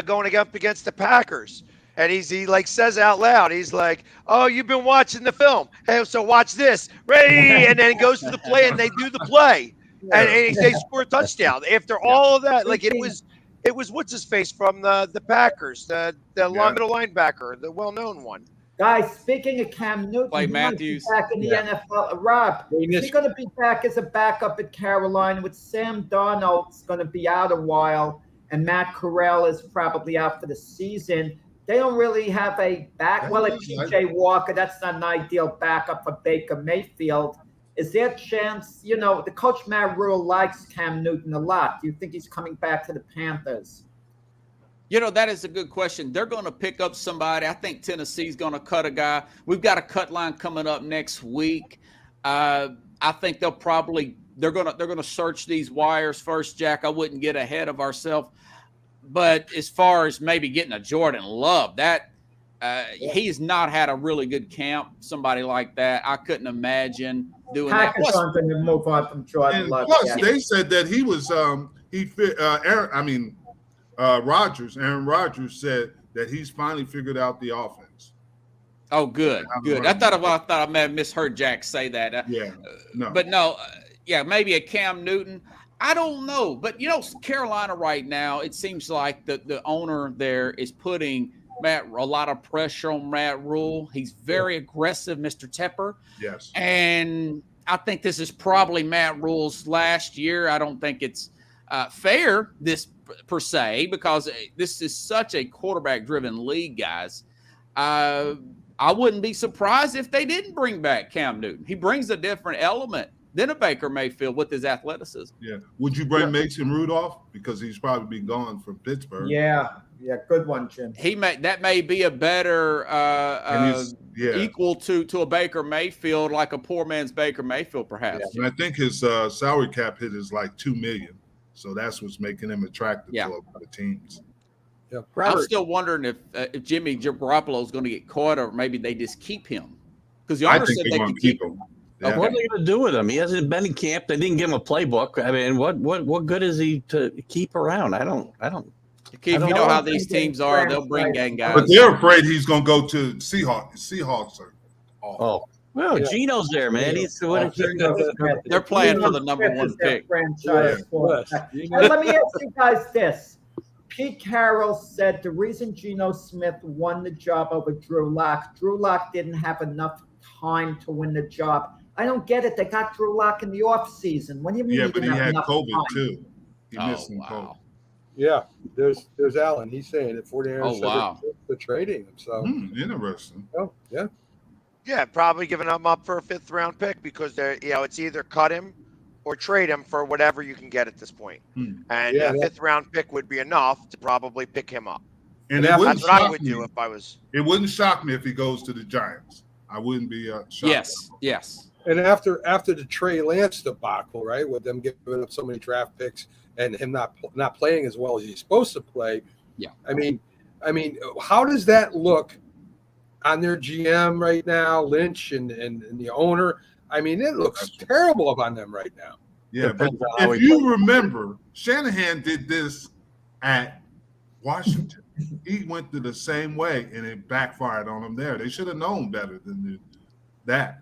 going up against the Packers. And he like says out loud, he's like, "Oh, you've been watching the film. Hey, so watch this." Ready? And then he goes to the play and they do the play. And they score a touchdown. After all of that, like it was what's his face from the Packers, the middle linebacker, the well-known one. Guys, speaking of Cam Newton, Clay he might Matthews. be back in the NFL. Rob, is he going to be back as a backup at Carolina with Sam Darnold's going to be out a while, and Matt Corral is probably out for the season? They don't really have a back. Well, at P.J. Walker, that's not an ideal backup for Baker Mayfield. Is there a chance, the coach Matt Rule likes Cam Newton a lot. Do you think he's coming back to the Panthers? That is a good question. They're going to pick up somebody. I think Tennessee's going to cut a guy. We've got a cut line coming up next week. I think they're going to search these wires first, Jack. I wouldn't get ahead of ourselves. But as far as maybe getting a Jordan Love, he's not had a really good camp. Somebody like that, I couldn't imagine doing that. Packers aren't going to move on from Jordan Love. Plus, they said that he was Aaron Rodgers said that he's finally figured out the offense. Oh, good. I thought I may have misheard Jack say that. Maybe a Cam Newton. I don't know, but Carolina right now, it seems like the owner there is putting a lot of pressure on Matt Rule. He's very aggressive, Mr. Tepper. Yes, and I think this is probably Matt Rule's last year. I don't think it's fair this per se, because this is such a quarterback-driven league, guys. I wouldn't be surprised if they didn't bring back Cam Newton. He brings a different element than a Baker Mayfield with his athleticism. Yeah. Would you bring Mason Rudolph? Because he's probably be gone from Pittsburgh. Yeah, good one, Jim. That may be a better equal to a Baker Mayfield, like a poor man's Baker Mayfield, perhaps. Yeah. And I think his salary cap hit is like $2 million. So that's what's making him attractive to a lot of teams. Yeah. I'm still wondering if Jimmy Garoppolo is going to get caught, or maybe they just keep him. Because the owner said they can keep him. Yeah. What are they going to do with him? He hasn't been in camp. They didn't give him a playbook. I mean, what good is he to keep around? I don't. Keith, you know how these teams are. They'll bring gang guys. But they're afraid he's going to go to Seahawks. Seahawks are off. Well, Gino's there, man. They're playing for the number one pick. Franchise. Let me ask you guys this. Pete Carroll said the reason Geno Smith won the job over Drew Lock didn't have enough time to win the job. I don't get it. They got Drew Lock in the offseason. When do you mean? Yeah, but he had COVID time? too. He missed some COVID. Yeah, there's Allen. He's saying that 49ers the trading him. So interesting. Oh, yeah. Yeah, probably giving him up for a 5th round pick because they're it's either cut him or trade him for whatever you can get at this point. And a 5th round pick would be enough to probably pick him up. And that's what I would do if I was. It wouldn't shock me if he goes to the Giants. I wouldn't be shocked. Yes. And after the Trey Lance debacle, right, with them giving up so many draft picks and him not playing as well as he's supposed to play. Yeah. I mean, how does that look on their GM right now, Lynch and the owner? I mean, it looks terrible on them right now. Yeah, but if you remember, Shanahan did this at Washington. he went the same way, and it backfired on him there. They should have known better than that.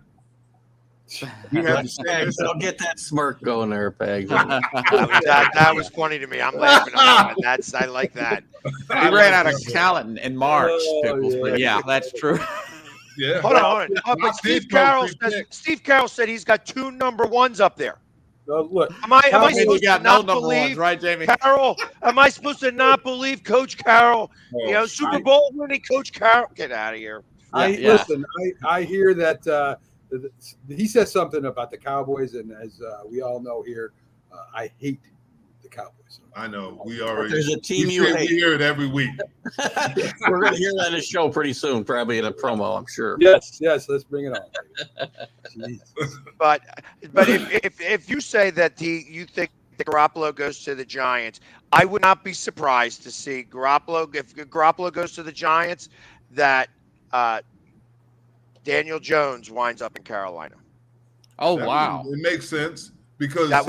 He had the same. Don't get that smirk going there, Pags. that was funny to me. I'm laughing at that one. I like that. He ran out of talent in March, Pickles, but yeah, that's true. Yeah. Hold on. Oh, but Steve Carroll said he's got 2 number 1s up there. Look, Am I supposed got to no not number believe 1s, right, Jamie? Carroll? Am I supposed to not believe Coach Carroll? Super Bowl winning Coach Carroll. Get out of here. Listen, I hear that he says something about the Cowboys, and as we all know here, I hate the Cowboys. I know. We already. There's a team we you hate. hear it every week. We're going to hear that in a show pretty soon, probably in a promo, I'm sure. Yes, let's bring it on. But if you say that you think that Garoppolo goes to the Giants, I would not be surprised to see Garoppolo, if Garoppolo goes to the Giants, that Daniel Jones winds up in Carolina. Oh, wow. It makes sense because I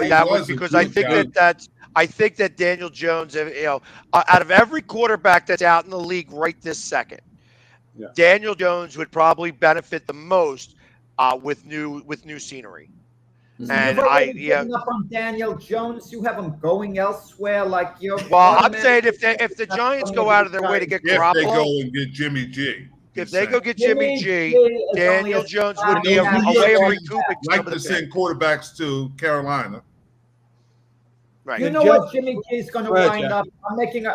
think that Daniel Jones, out of every quarterback that's out in the league right this second, Daniel Jones would probably benefit the most with new scenery. And up on Daniel Jones, you have him going elsewhere, like I'm saying if the Giants go out of their way to get Garoppolo, if they go and get Jimmy G. If they go get Jimmy G, Daniel Jones would be a way of recouping. Like to send quarterbacks to Carolina. Right. You know what Jimmy G is going to wind up? I'm making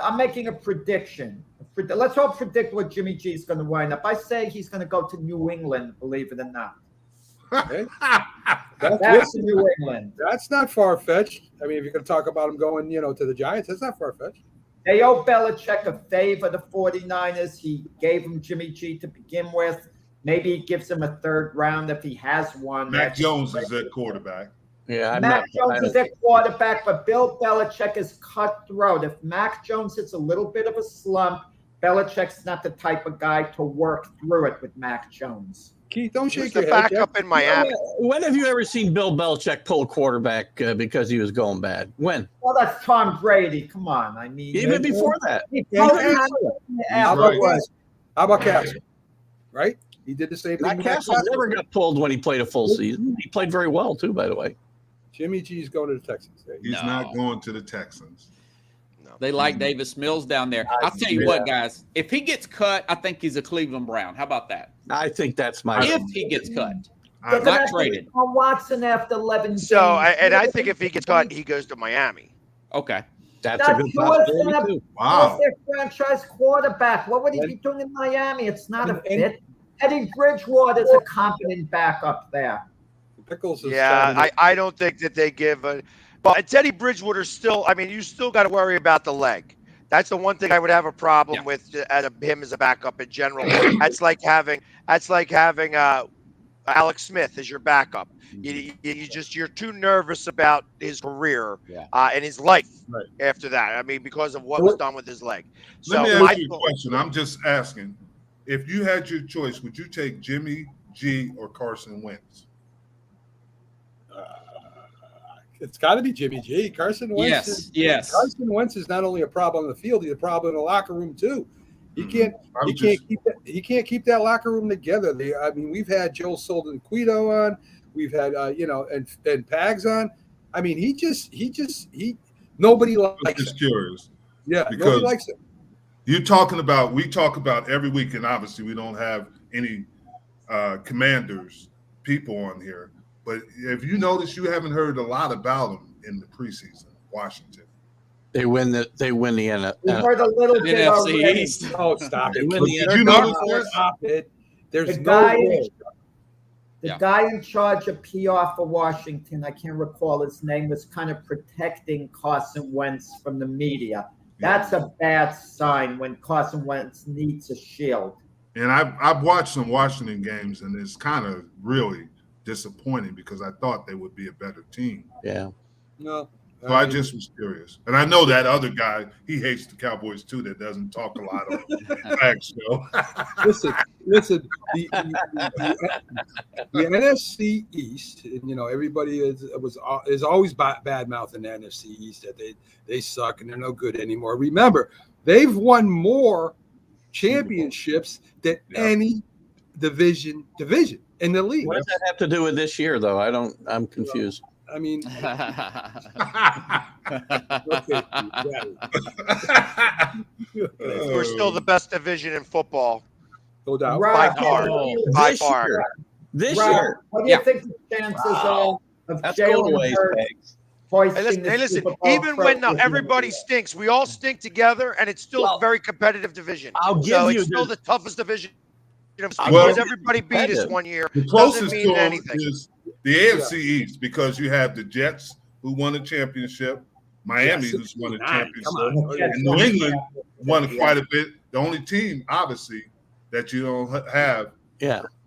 a prediction. Let's all predict what Jimmy G is going to wind up. I say he's going to go to New England, believe it or not. Okay. That's New England. That's not far-fetched. I mean, if you're going to talk about him going, to the Giants, that's not far-fetched. They owe Belichick a favor, the 49ers. He gave him Jimmy G to begin with. Maybe he gives him a 3rd round if he has one. Mac Jones is their quarterback. Yeah, Mac Jones is their quarterback, but Bill Belichick is cutthroat. If Mac Jones hits a little bit of a slump, Belichick's not the type of guy to work through it with Mac Jones. Keith, don't shake your head. Backup in Miami. When have you ever seen Bill Belichick pull a quarterback because he was going bad? When? Well, that's Tom Brady. Come on. I mean, even before that. How about Castle? Right? He did the same thing. Castle never got pulled when he played a full season. He played very well, too, by the way. Jimmy G's going to the Texans. He's not going to the Texans. They like Davis Mills down there. I'll tell you what, guys. If he gets cut, I think he's a Cleveland Brown. How about that? I think that's my. If he gets cut, not traded. Watson after 11 games. So, and I think if he gets cut, he goes to Miami. Okay. That's a good possibility, too. Wow. Their franchise quarterback. What would he be doing in Miami? It's not a fit. Teddy Bridgewater is a competent backup there. Pickles is I don't think that they give a. But Teddy Bridgewater still. I mean, you still got to worry about the leg. That's the one thing I would have a problem with him as a backup in general. That's like having Alex Smith as your backup. You're too nervous about his career and his life after that. I mean, because of what was done with his leg. Let me ask you a question. I'm just asking. If you had your choice, would you take Jimmy G or Carson Wentz? It's got to be Jimmy G. Carson Wentz. Yes. Carson Wentz is not only a problem on the field; he's a problem in the locker room too. He can't keep that locker room together. We've had Joe Solden-Quito on. We've had and Pags on. I mean, nobody likes him. I'm just curious. Yeah, nobody likes him. We talk about every week, and obviously we don't have any Commanders people on here. But if you notice, you haven't heard a lot about them in the preseason. Washington. They win the NFL. We heard a little bit NFC East. Oh, stop it! Did you notice? Stop it! There's the no guy in charge of PR for Washington, I can't recall his name, was kind of protecting Carson Wentz from the media. That's a bad sign when Carson Wentz needs a shield. And I've watched some Washington games, and it's kind of really disappointing because I thought they would be a better team. Yeah. No. So I just was curious. And I know that other guy, he hates the Cowboys too, that doesn't talk a lot on the Pags show. Listen, the NFC East, and everybody is always bad mouthing the NFC East that they suck and they're no good anymore. Remember, they've won more championships than any division in the league. What does that have to do with this year, though? I'm confused. I mean, We're still the best division in football. No doubt. By far. By far. This year. What do you think the chances are of Jalen Hurts hoisting the listen. Super Bowl Even when trophy? everybody stinks, we all stink together, and it's still a very competitive division. I'll give you it's still the toughest division. Well, Because everybody beat us one year. The Doesn't closest mean to them anything. is the AFC East, because you have the Jets who won a championship, Miami who's won a championship, and New England won quite a bit. The only team, obviously, that you don't have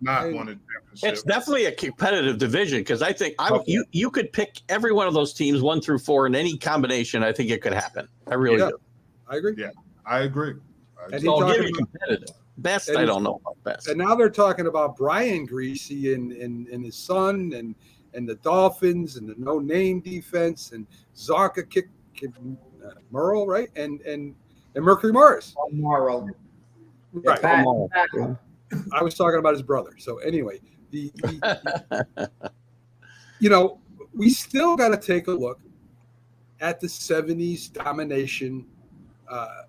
not won a championship. It's definitely a competitive division because I think you could pick every one of those teams 1 through 4 in any combination. I think it could happen. I really do. I agree. Yeah, I agree. So I'll give you competitive. Best, I don't know about best. And now they're talking about Brian Greasy and his son and the Dolphins and the no-name defense and Zarka Merle, right? And Mercury Morris. Morrow. Right. Back. I was talking about his brother. So anyway, we still got to take a look at the 70s domination.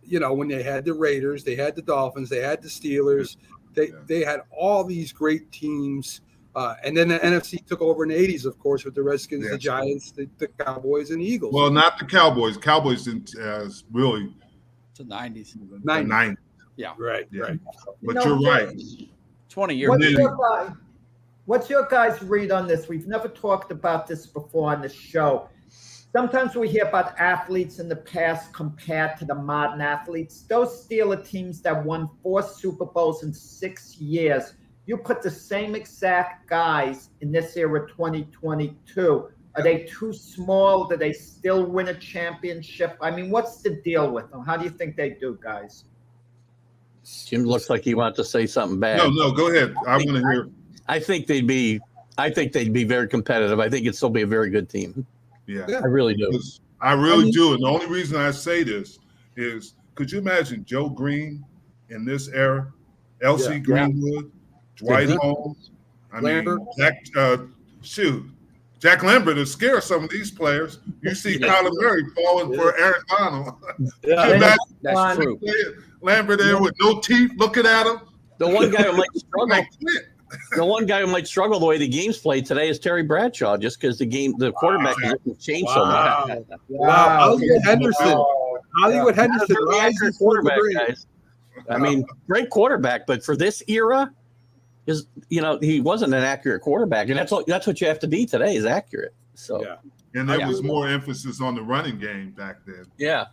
When they had the Raiders, they had the Dolphins, they had the Steelers, they had all these great teams. And then the NFC took over in the 80s, of course, with the Redskins, the Giants, the Cowboys, and the Eagles. Well, not the Cowboys. Cowboys didn't really. It's the 90s. 90s. Yeah. Right. But you're right. 20 years. What's your guys' read on this? We've never talked about this before on the show. Sometimes we hear about athletes in the past compared to the modern athletes. Those Steeler teams that won 4 Super Bowls in 6 years, you put the same exact guys in this era, 2022. Are they too small? Do they still win a championship? I mean, what's the deal with them? How do you think they do, guys? Jim looks like he wants to say something bad. No, go ahead. I want to hear. I think they'd be very competitive. I think it'd still be a very good team. Yeah, I really do. I really do. And the only reason I say this is, could you imagine Joe Green in this era? L.C. Greenwood, Dwight Holmes, Lambert. Jack Lambert is scared some of these players. You see Kyler Murray falling for Aaron Donald. That's true. Lambert there with no teeth looking at him. The one guy who might struggle. The one guy who might struggle the way the game's played today is Terry Bradshaw, just because the quarterback position changed so much. Wow. Hollywood Henderson, accurate quarterback, guys. I mean, great quarterback, but for this era, he wasn't an accurate quarterback, and that's what you have to be today is accurate. So, and there was more emphasis on the running game back then. Yeah.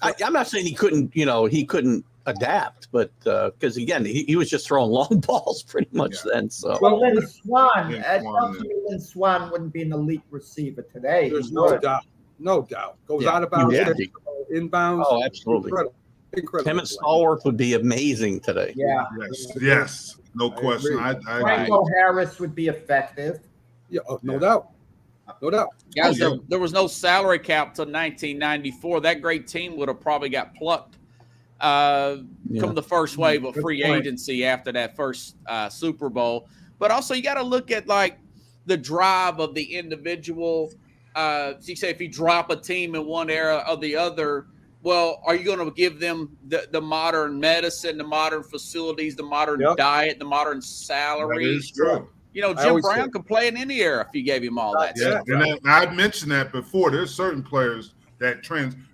I'm not saying he couldn't adapt, but because again, he was just throwing long balls pretty much then. So Lynn Swan wouldn't be an elite receiver today. There's no doubt. Goes out of bounds, inbounds. Oh, absolutely. Incredible. Him and Stallworth would be amazing today. Yeah. Yes. No question. Franco Harris would be effective. Yeah, no doubt. Guys, there was no salary cap till 1994. That great team would have probably got plucked come the first wave of free agency after that first Super Bowl. But also, you got to look at like the drive of the individual. So you say if you drop a team in one era or the other, well, are you going to give them the modern medicine, the modern facilities, the modern diet, the modern salaries? Jim Brown could play in any era if you gave him all that stuff. And I mentioned that before. There's certain players that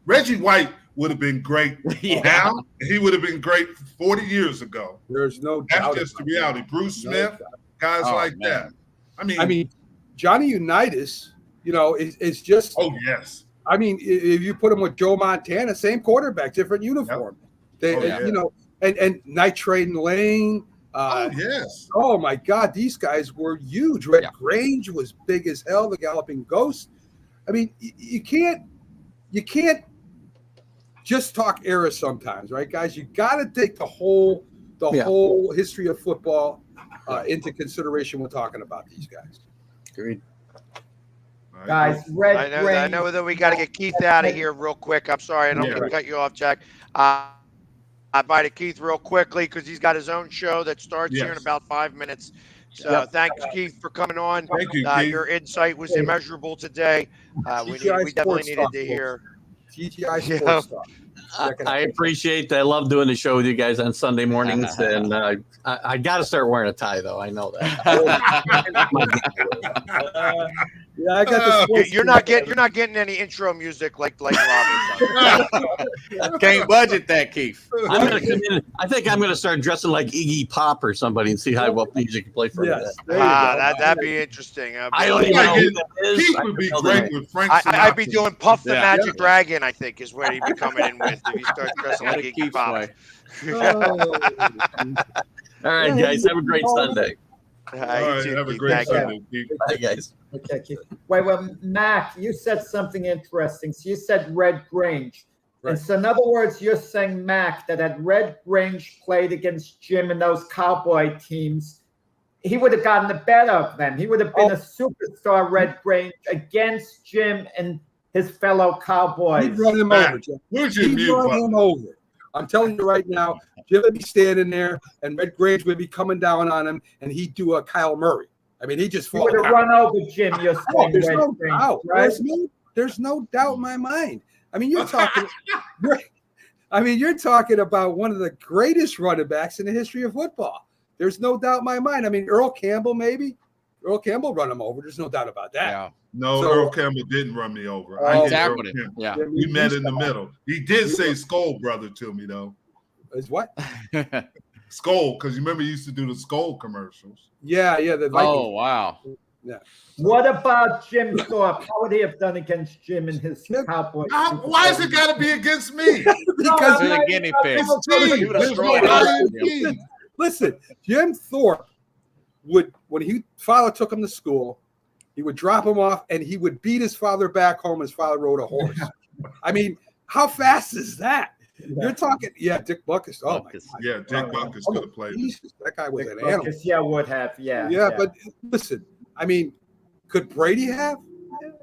Reggie White would have been great now. He would have been great 40 years ago. There's no doubt. That's just the reality. Bruce Smith, guys like that. I mean, Johnny Unitas, is just. Oh, yes. I mean, if you put him with Joe Montana, same quarterback, different uniform. And Night Train Lane. Yes. Oh, my God. These guys were huge. Red Grange was big as hell, the Galloping Ghost. I mean, you can't just talk era sometimes, right, guys? You got to take the whole history of football into consideration when talking about these guys. Agreed. Guys, I know that we got to get Keith out of here real quick. I'm sorry, I don't mean to cut you off, Jack. I invited Keith real quickly because he's got his own show that starts here in about 5 minutes. So thanks, Keith, for coming on. Thank you, Keith. Your insight was immeasurable today. We definitely needed to hear. TGI Sports Talk. I appreciate that. I love doing the show with you guys on Sunday mornings, and I got to start wearing a tie, though. I know that. I got the you're not getting any intro music like Robbie. Can't budget that, Keith. I'm gonna come in. I think I'm gonna start dressing like Iggy Pop or somebody and see what music you play for me. That'd be interesting. I don't even know who that is. Keith would be great with Frank Sinatra. I'd be doing Puff the Magic Dragon, I think, is what he'd be coming in with if he starts dressing like Iggy Pop. All right, guys. Have a great Sunday. All right, have a great Sunday, Keith. Bye, guys. Okay, Keith. Wait, Mac, you said something interesting. So you said Red Grange. Right. And so in other words, you're saying, Mac, that had Red Grange played against Jim and those Cowboy teams, he would have gotten the better of them. He would have been a superstar, Red Grange, against Jim and his fellow Cowboys. He'd run him over, Jim. He'd run him over. I'm telling you right now, Jim would be standing there, and Red Grange would be coming down on him, and he'd do a Kyle Murray. I mean, he just would have run over Jim. You're saying there's no doubt. Right? There's no doubt in my mind. I mean, you're talking. You're talking about one of the greatest running backs in the history of football. There's no doubt in my mind. I mean, Earl Campbell, maybe. Earl Campbell run him over. There's no doubt about that. Yeah. No, Earl Campbell didn't run me over. I tackled him. Yeah. We met in the middle. He did say Skull Brother to me, though. Is what? Skull, because you remember you used to do the Skull commercials. Yeah. Oh, wow. Yeah. What about Jim Thorpe? How would he have done against Jim and his Cowboys? Why is it got to be against me? Because he's a guinea pig. Listen, Jim Thorpe would, when his father took him to school, he would drop him off and he would beat his father back home. His father rode a horse. I mean, how fast is that? You're talking, Dick Butkus. Oh, my God. Yeah, Dick Butkus could have played. That guy was Dick an animal. Yeah, would have. Yeah, but listen, I mean, could Brady have?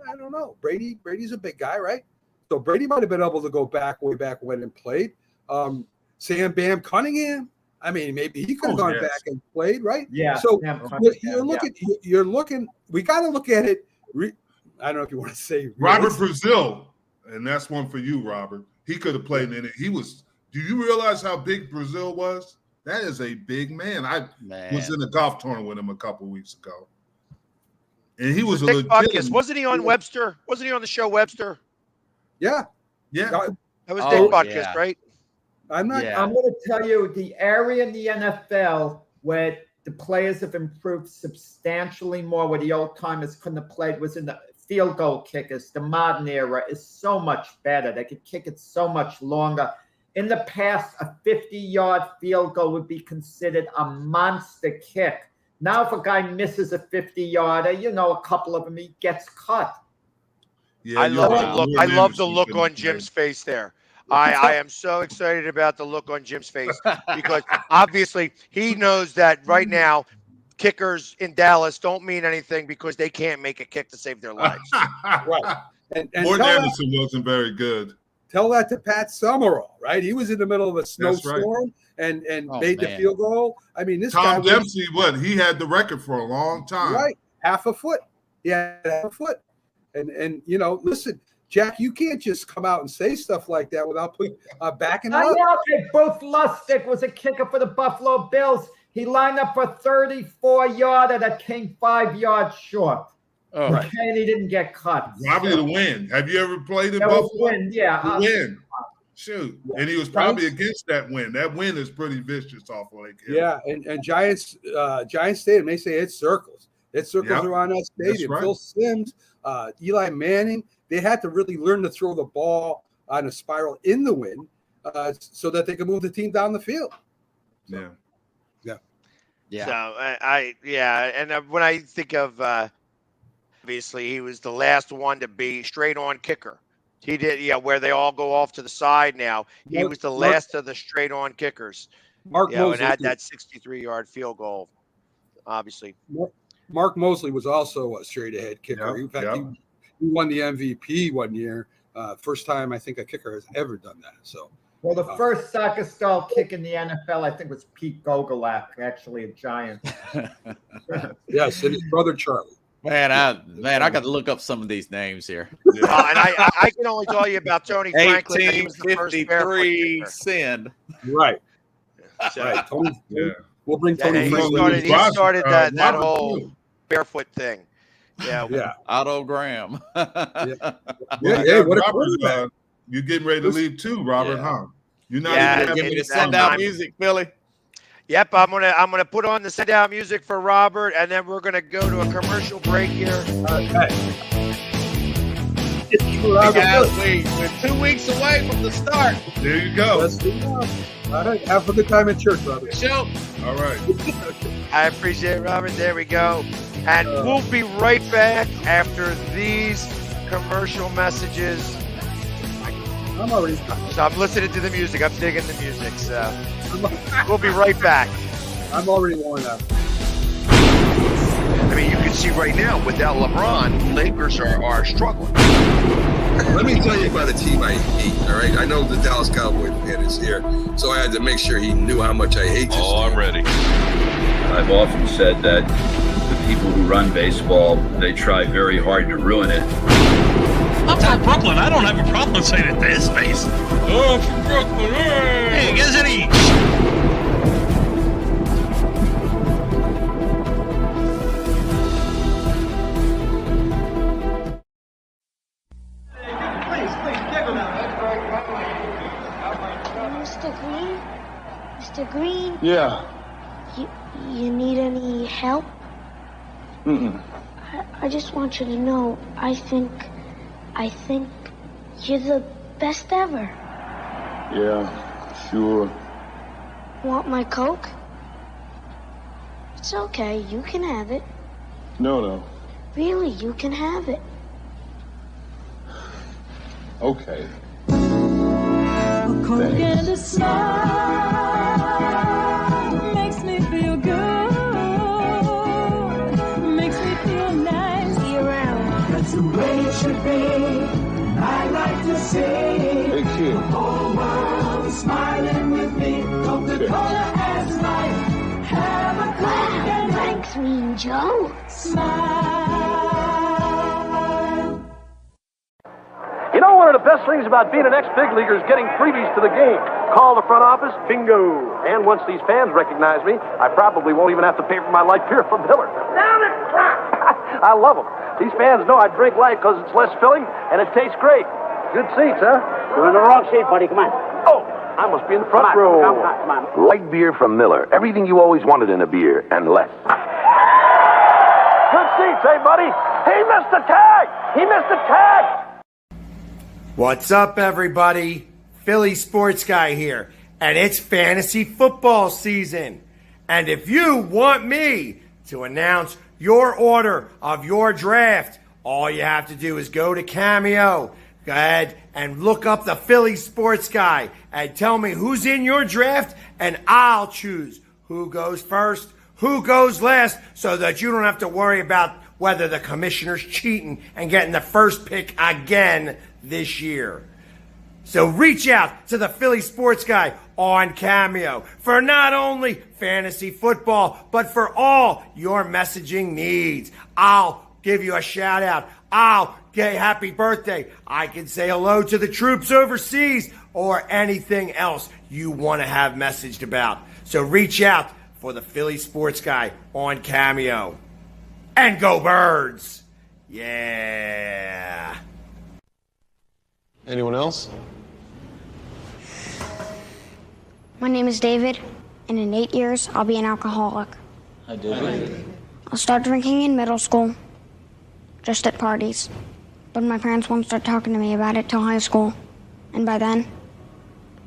I don't know. Brady's a big guy, right? So Brady might have been able to go way back when and played. Sam Bam Cunningham. I mean, maybe he could have gone back and played, right? Yeah. So you're looking. We got to look at it. I don't know if you want to say Robert Brazil, and that's one for you, Robert. He could have played in it. He was. Do you realize how big Brazil was? That is a big man. I was in a golf tournament with him a couple of weeks ago, and he was a Dick legit. Butkus. Wasn't he on Webster? Wasn't he on the show Webster? Yeah. That was Dick Butkus, right? I'm going to tell you the area in the NFL where the players have improved substantially more, where the old timers couldn't have played, was in the field goal kickers. The modern era is so much better. They could kick it so much longer. In the past, a 50-yard field goal would be considered a monster kick. Now, if a guy misses a 50-yarder, a couple of them, he gets cut. Yeah, I love the look on Jim's face there. I am so excited about the look on Jim's face because obviously he knows that right now kickers in Dallas don't mean anything because they can't make a kick to save their lives. Right. And Morton Anderson wasn't very good. Tell that to Pat Summerall, right? He was in the middle of a snowstorm and made the field goal. I mean, this Tom guy Dempsey, he had the record for a long time. Right. Half a foot. Yeah, half a foot. And listen, Jack, you can't just come out and say stuff like that without backing up. Both Lustig was a kicker for the Buffalo Bills. He lined up for a 34-yarder that came 5 yards short. Oh. Right. And he didn't get cut. Probably the win. Have you ever played in Buffalo? Win, yeah. The win. Shoot. And he was probably against that win. That win is pretty vicious off of Lake Hill. Yeah, and Giants Stadium, they say it circles. It circles around that stadium. Right. Phil Simms, Eli Manning, they had to really learn to throw the ball on a spiral in the wind so that they could move the team down the field. Yeah. So and when I think of Obviously, he was the last one to be straight on kicker. He did, where they all go off to the side now. He was the last of the straight on kickers. Mark Mosley, and had that 63-yard field goal, obviously. Mark Mosley was also a straight ahead kicker. In fact, he won the MVP one year. First time I think a kicker has ever done that. So, well, the first soccer style kick in the NFL, I think, was Pete Gogolak, actually a Giant. Yes, and his brother Charlie. Man, I got to look up some of these names here. And I can only tell you about Tony Franklin. He was the first 1853 send. Right. So, right. We'll bring Tony Franklin. He started that whole barefoot thing. Yeah. Otto Graham. Hey, what a Robert, you're getting ready to leave too, Robert, huh? You're not even give me the send out music, Philly. Yep, I'm gonna put on the send out music for Robert, and then we're gonna go to a commercial break here. Okay. Hey guys, we're 2 weeks away from the start. There you go. All right, have a good time at church, Robert. Show. All right. I appreciate it, Robert. There we go. And we'll be right back after these commercial messages. I'm already. So I'm listening to the music. I'm digging the music. So we'll be right back. I'm already worn out. I mean, you can see right now, without LeBron, Lakers are struggling. Let me tell you about a team I hate, all right? I know the Dallas Cowboys fan is here, so I had to make sure he knew how much I hate this team. I'm ready. I've often said that the people who run baseball, they try very hard to ruin it. I'm from Brooklyn. I don't have a problem saying it to his face. Oh, I'm from Brooklyn. Hey, get an each. Mr. Green? Yeah. You need any help? Mm-mm. I just want you to know, I think you're the best ever. Yeah, sure. Want my Coke? It's okay, you can have it. No. Really, you can have it. Okay. A Coke and a smile makes me feel good. Makes me feel nice. See you around. That's the way it should be. I like to see Hey, kid. the whole world is smiling with me. Coca-Cola as life. Have a Coke and Thanks, Mean Joe. smile. You know, one of the best things about being an ex-big leaguer is getting freebies to the game. Call the front office, bingo. And once these fans recognize me, I probably won't even have to pay for my light beer from Miller. Down it, crap! I love them. These fans know I drink light because it's less filling and it tastes great. Good seats, huh? You're in the wrong seat, buddy. Come on. Oh, I must be in the front row. Come on. Light beer from Miller. Everything you always wanted in a beer and less. Good seats, hey, buddy. He missed the tag. He missed the tag. What's up, everybody? Philly Sports Guy here, and it's fantasy football season. And if you want me to announce your order of your draft, all you have to do is go to Cameo. Go ahead and look up the Philly Sports Guy and tell me who's in your draft, and I'll choose who goes first, who goes last, so that you don't have to worry about whether the commissioner's cheating and getting the first pick again this year. So reach out to the Philly Sports Guy on Cameo for not only fantasy football, but for all your messaging needs. I'll give you a shout out. I'll get happy birthday. I can say hello to the troops overseas or anything else you want to have messaged about. So reach out for the Philly Sports Guy on Cameo. And go Birds! Yeah! Anyone else? My name is David, and in 8 years, I'll be an alcoholic. Hi, David. I'll start drinking in middle school, just at parties. But my parents won't start talking to me about it till high school. And by then,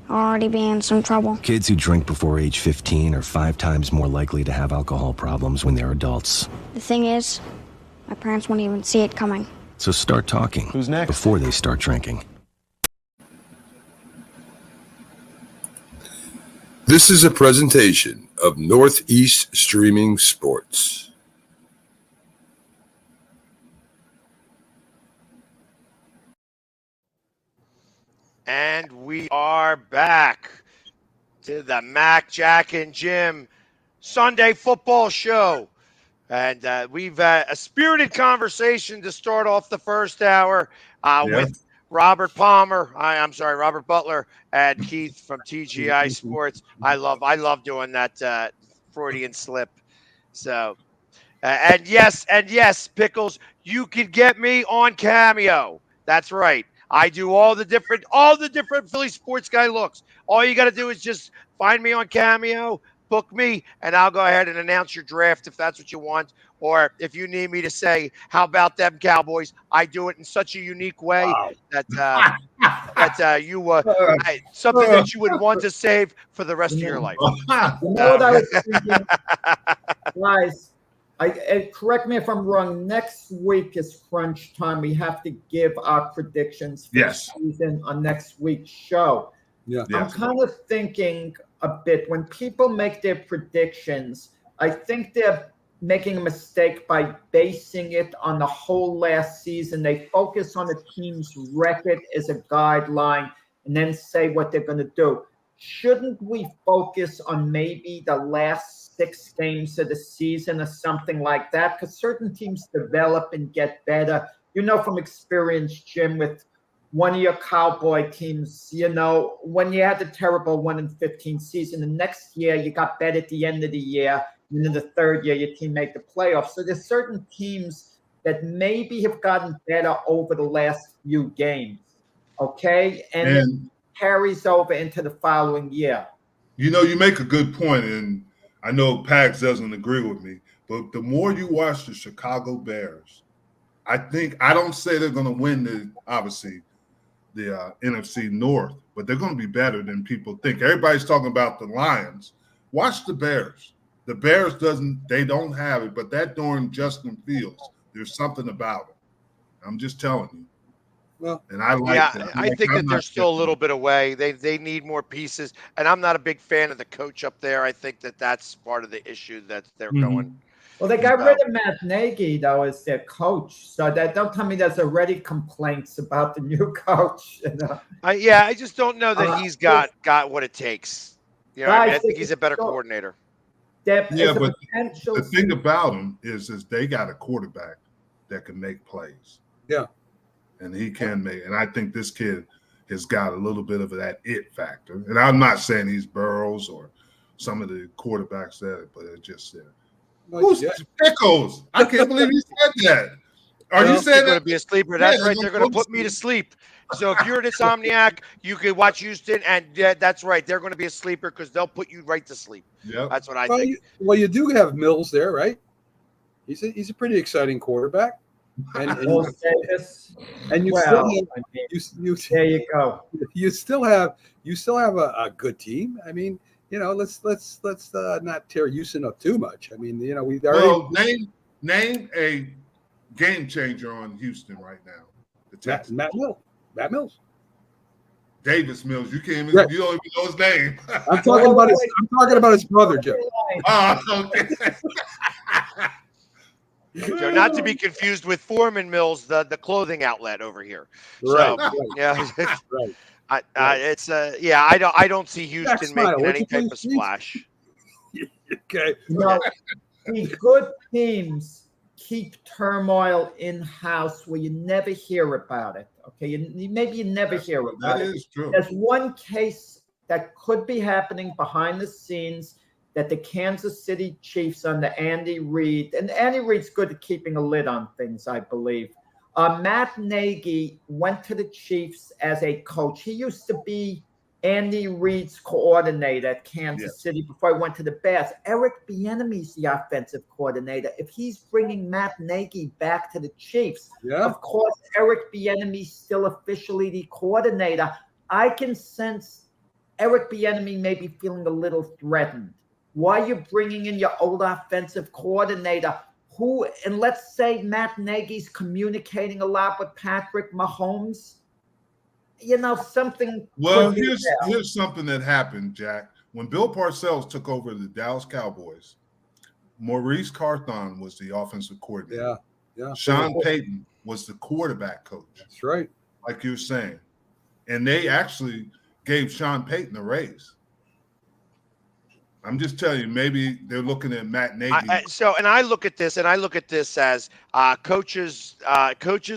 I'll already be in some trouble. Kids who drink before age 15 are 5 times more likely to have alcohol problems when they're adults. The thing is, My parents won't even see it coming. So start talking. Who's next? Before they start drinking. This is a presentation of Northeast Streaming Sports. And we are back to the Mac, Jack, and Jim Sunday football show. And we've a spirited conversation to start off the first hour with Robert Palmer. Robert Butler and Keith from TGI Sports. I love doing that Freudian slip. So, and yes, Pickles, you can get me on Cameo. That's right. I do all the different Philly sports guy looks. All you got to do is just find me on Cameo, book me, and I'll go ahead and announce your draft if that's what you want. Or if you need me to say, how about them Cowboys? I do it in such a unique way that something that you would want to save for the rest of your life. You know what I was thinking, guys? Correct me if I'm wrong. Next week is crunch time. We have to give our predictions for the season on next week's show. Yeah. I'm kind of thinking a bit when people make their predictions, I think they're making a mistake by basing it on the whole last season. They focus on the team's record as a guideline and then say what they're going to do. Shouldn't we focus on maybe the last 6 games of the season or something like that? Because certain teams develop and get better. You know from experience, Jim, with one of your Cowboy teams, when you had the terrible 1-15 season, the next year you got better at the end of the year, and then the third year your team made the playoffs. So there's certain teams that maybe have gotten better over the last few games, okay? And it carries over into the following year. You make a good point, and I know Pags doesn't agree with me, but the more you watch the Chicago Bears, I don't say they're going to win the NFC North, but they're going to be better than people think. Everybody's talking about the Lions. Watch the Bears. The Bears they don't have it, but that darn Justin Fields, there's something about it. I'm just telling you. Well, and I like that. I think that they're still a little bit away. They need more pieces, and I'm not a big fan of the coach up there. I think that's part of the issue that they're going. Well, they got rid of Matt Nagy, though, as their coach. So don't tell me there's already complaints about the new coach. I just don't know that he's got what it takes. I think he's a better coordinator. But the thing about him is they got a quarterback that can make plays. Yeah. And he can make, and I think this kid has got a little bit of that it factor. And I'm not saying he's Burrows or some of the quarterbacks there, but it's just there. Who's Pickles? I can't believe you said that. Are you saying going to be a sleeper? That's right. They're going to put me to sleep. So if you're an insomniac, you can watch Houston, and that's right. They're going to be a sleeper because they'll put you right to sleep. Yeah, that's what I think. You do have Mills there, right? He's a pretty exciting quarterback. And you there you go. You still have a good team. I mean, let's not tear Houston up too much. I mean, we already name a game changer on Houston right now. The Texans. Matt Mills. Davis Mills. You can't even. You don't even know his name. I'm talking about his brother, Joe. Okay. So not to be confused with Foreman Mills, the clothing outlet over here. Right. So, yeah. Right. I don't see Houston making any type of splash. Okay. The good teams keep turmoil in-house where you never hear about it. Okay, maybe you never hear about it. That is true. There's one case that could be happening behind the scenes that the Kansas City Chiefs under Andy Reid, and Andy Reid's good at keeping a lid on things, I believe. Matt Nagy went to the Chiefs as a coach. He used to be Andy Reid's coordinator at Kansas City before he went to the Bears. Eric Bieniemy's the offensive coordinator. If he's bringing Matt Nagy back to the Chiefs, of course, Eric Bieniemy's still officially the coordinator. I can sense Eric Bieniemy may be feeling a little threatened. Why are you bringing in your old offensive coordinator and let's say Matt Nagy's communicating a lot with Patrick Mahomes, something. Well, here's something that happened, Jack. When Bill Parcells took over the Dallas Cowboys, Maurice Carthon was the offensive coordinator. Yeah. Sean Payton was the quarterback coach. That's right. Like you were saying. And they actually gave Sean Payton a raise. I'm just telling you, maybe they're looking at Matt Nagy. I look at this as coaches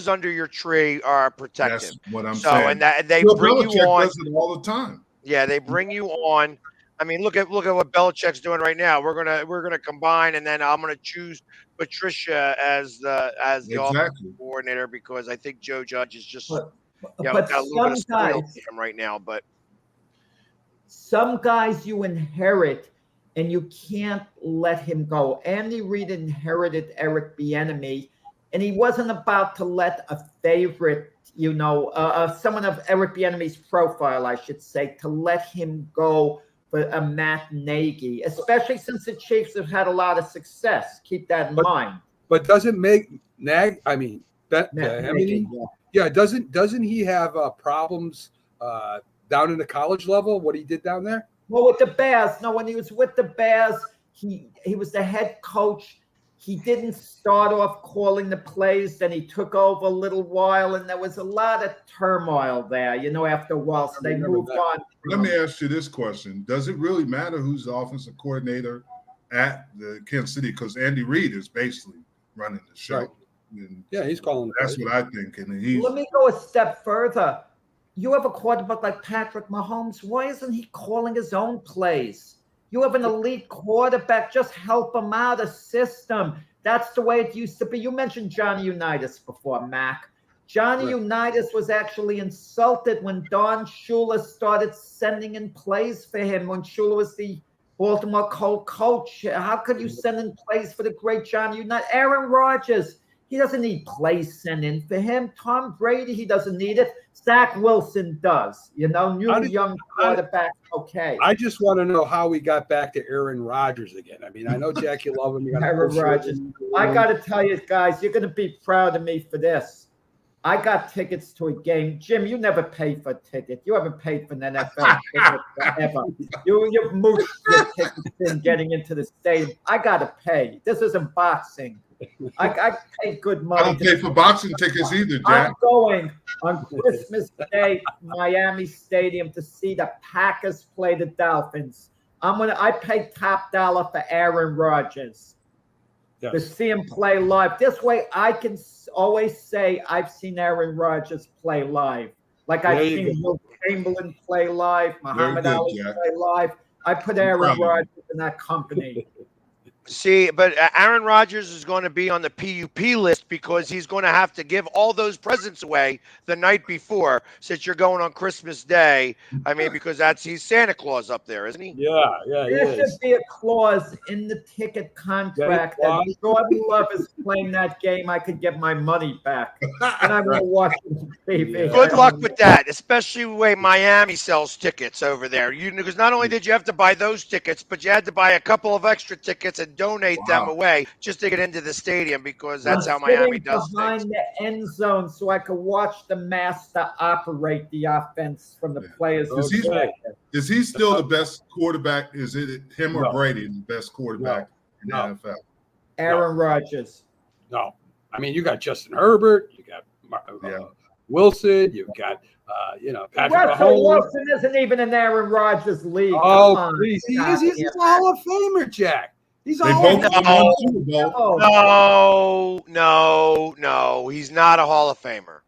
under your tree are protected. That's what I'm saying. And they bring you on. Does it all the time. Yeah, they bring you on. I mean, look at what Belichick's doing right now. We're gonna combine, and then I'm gonna choose Patricia as the offensive coordinator because I think Joe Judge is just got a little bit of spoiled him right now. But some guys you inherit, and you can't let him go. Andy Reid inherited Eric Bieniemy, and he wasn't about to let a favorite, someone of Eric Bieniemy's profile, I should say, to let him go for a Matt Nagy, especially since the Chiefs have had a lot of success. Keep that in mind. But doesn't make Nagy? I mean, doesn't he have problems down in the college level? What he did down there? Well, with the Bears, when he was with the Bears, he was the head coach. He didn't start off calling the plays, then he took over a little while, and there was a lot of turmoil there, after a while, so they moved on. Let me ask you this question. Does it really matter who's the offensive coordinator at the Kansas City? Because Andy Reid is basically running the show. Right. Yeah, he's calling. That's what I think. And let me go a step further. You have a quarterback like Patrick Mahomes. Why isn't he calling his own plays? You have an elite quarterback. Just help him out, assist him. That's the way it used to be. You mentioned Johnny Unitas before, Mac. Johnny Unitas was actually insulted when Don Shula started sending in plays for him when Shula was the Baltimore Colt coach. How could you send in plays for the great Johnny Unitas? Aaron Rodgers, he doesn't need plays sent in for him. Tom Brady, he doesn't need it. Zach Wilson does. Young quarterback, okay. I just want to know how we got back to Aaron Rodgers again. I mean, I know, Jack, you love him. Aaron Rodgers. I got to tell you, guys, you're going to be proud of me for this. I got tickets to a game. Jim, you never paid for a ticket. You haven't paid for an NFL ticket forever. You've moved your tickets in getting into the stadium. I got to pay. This isn't boxing. I pay good money. I don't pay for boxing tickets either, Jack. I'm going on Christmas Day, Miami Stadium to see the Packers play the Dolphins. I pay top dollar for Aaron Rodgers to see him play live. This way, I can always say I've seen Aaron Rodgers play live. Like I've seen Will Chamberlain play live, Muhammad Ali play live. I put Aaron Rodgers in that company. See, but Aaron Rodgers is going to be on the PUP list because he's going to have to give all those presents away the night before, since you're going on Christmas Day. I mean, because he's Santa Claus up there, isn't he? Yeah. There should be a clause in the ticket contract that if Jordan Love is playing that game, I could get my money back, and I'm going to watch it on TV. Good luck with that, especially the way Miami sells tickets over there. Because not only did you have to buy those tickets, but you had to buy a couple of extra tickets and donate them away just to get into the stadium, because that's how Miami does behind things. The end zone so I could watch the master operate the offense from the players. Is he still the best quarterback? Is it him or Brady the best quarterback in the NFL? Aaron Rodgers. No. I mean, you got Justin Herbert, you got Wilson, you've got Patrick Russell Mahomes. Wilson isn't even in Aaron Rodgers' league. Oh, please. He's a Hall of Famer, Jack. He's all No, he's not a Hall of Famer.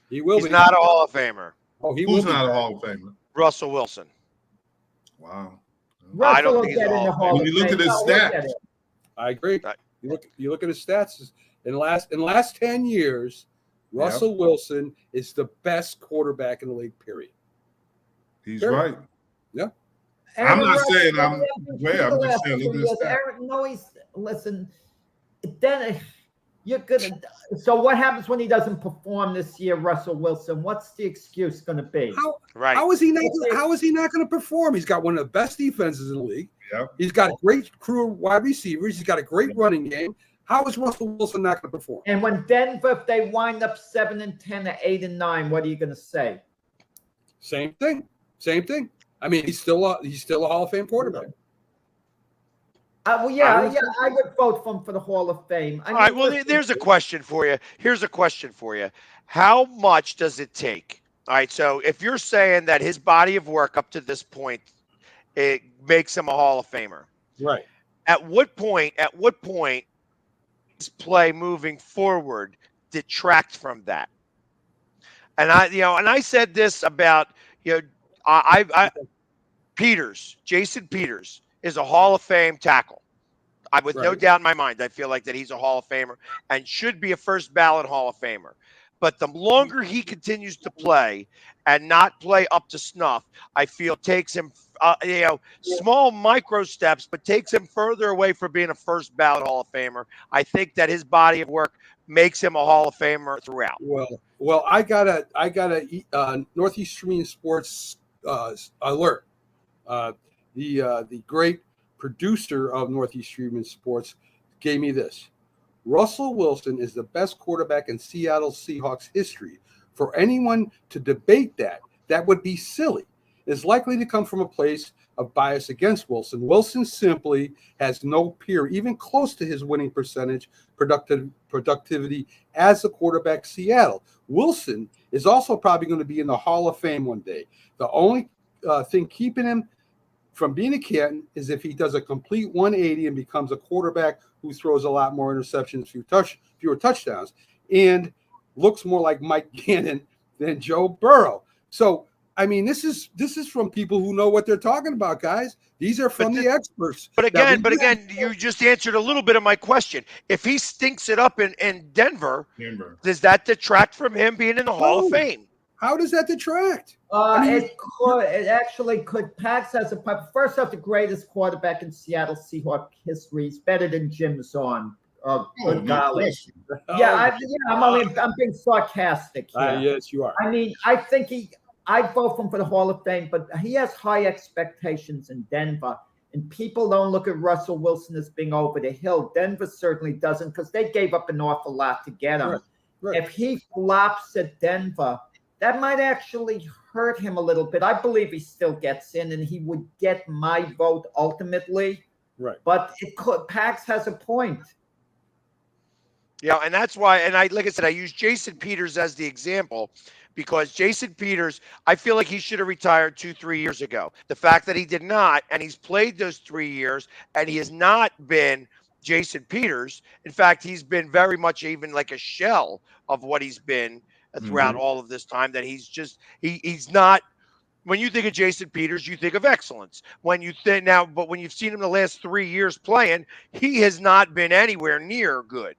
He will be. He's not a Hall of Famer. Oh, Who's not a Hall of Famer? Russell Wilson. Wow. I don't think he's a Hall of Famer. When you look at his stats, I agree. You look at his stats. In the last 10 years, Russell Wilson is the best quarterback in the league, period. He's right. Yeah. I'm not saying I'm way. I'm just saying look at this stat. Listen, then you're gonna. So what happens when he doesn't perform this year, Russell Wilson? What's the excuse going to be? How is he not going to perform? He's got one of the best defenses in the league. Yep. He's got a great crew of wide receivers. He's got a great running game. How is Russell Wilson not going to perform? And when Denver, if they wind up 7-10 or 8-9, what are you going to say? Same thing. Same thing. I mean, he's still a Hall of Fame quarterback. I would vote for him for the Hall of Fame. All right, well, there's a question for you. Here's a question for you. How much does it take? All right, so if you're saying that his body of work up to this point, it makes him a Hall of Famer. Right. At what point his play moving forward detract from that? And I said this about, Jason Peters is a Hall of Fame tackle. With no doubt in my mind, I feel like that he's a Hall of Famer and should be a first ballot Hall of Famer. But the longer he continues to play and not play up to snuff, I feel takes him, small micro steps, but takes him further away from being a first ballot Hall of Famer. I think that his body of work makes him a Hall of Famer throughout. Well, I got a Northeast Streaming Sports alert. The great producer of Northeast Streaming Sports gave me this. Russell Wilson is the best quarterback in Seattle Seahawks history. For anyone to debate that would be silly. It's likely to come from a place of bias against Wilson. Wilson simply has no peer, even close to his winning percentage, productivity as a quarterback Seattle. Wilson is also probably going to be in the Hall of Fame one day. The only thing keeping him from being a Canton is if he does a complete 180 and becomes a quarterback who throws a lot more interceptions, fewer touchdowns, and looks more like Mike Gannon than Joe Burrow. So, I mean, this is from people who know what they're talking about, guys. These are from the experts. But again, you just answered a little bit of my question. If he stinks it up in Denver, does that detract from him being in the Hall of Fame? How does that detract? It actually could. Pags has first off, the greatest quarterback in Seattle Seahawks history. He's better than Jim Zorn. Good golly. I'm being sarcastic here. Yes, you are. I mean, I vote for him for the Hall of Fame, but he has high expectations in Denver. And people don't look at Russell Wilson as being over the hill. Denver certainly doesn't, because they gave up an awful lot to get him. Right. If he flops at Denver, that might actually hurt him a little bit. I believe he still gets in, and he would get my vote ultimately. Right. But Pags has a point. Yeah, and that's why, and like I said, I use Jason Peters as the example because Jason Peters, I feel like he should have retired 2-3 years ago. The fact that he did not, and he's played those 3 years, and he has not been Jason Peters. In fact, he's been very much even like a shell of what he's been throughout all of this time, that he's not. When you think of Jason Peters, you think of excellence. But when you've seen him the last 3 years playing, he has not been anywhere near good.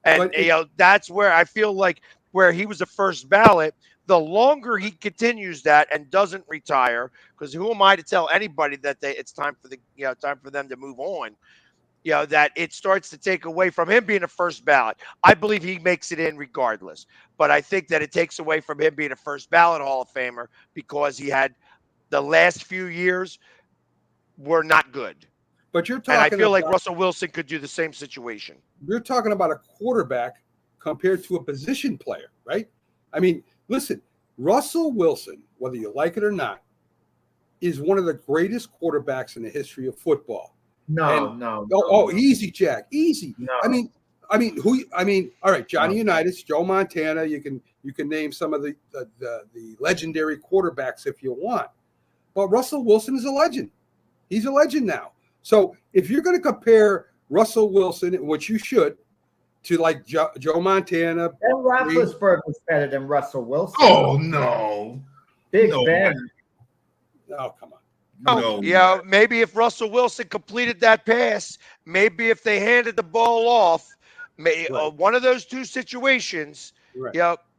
And that's where I feel like where he was a first ballot, the longer he continues that and doesn't retire, because who am I to tell anybody that it's time for them to move on? That it starts to take away from him being a first ballot. I believe he makes it in regardless, but I think that it takes away from him being a first ballot Hall of Famer because he had the last few years were not good. But you're talking, and I feel like Russell Wilson could do the same situation. You're talking about a quarterback compared to a position player, right? I mean, listen, Russell Wilson, whether you like it or not, is one of the greatest quarterbacks in the history of football. No. Easy, Jack. Easy. No. I mean, all right, Johnny Unitas, Joe Montana, you can name some of the legendary quarterbacks if you want. But Russell Wilson is a legend. He's a legend now. So if you're going to compare Russell Wilson, which you should, to like Joe Montana. Ben Roethlisberger was better than Russell Wilson. Oh, no. Big Ben. Oh, come on. No, maybe if Russell Wilson completed that pass, maybe if they handed the ball off, one of those two situations,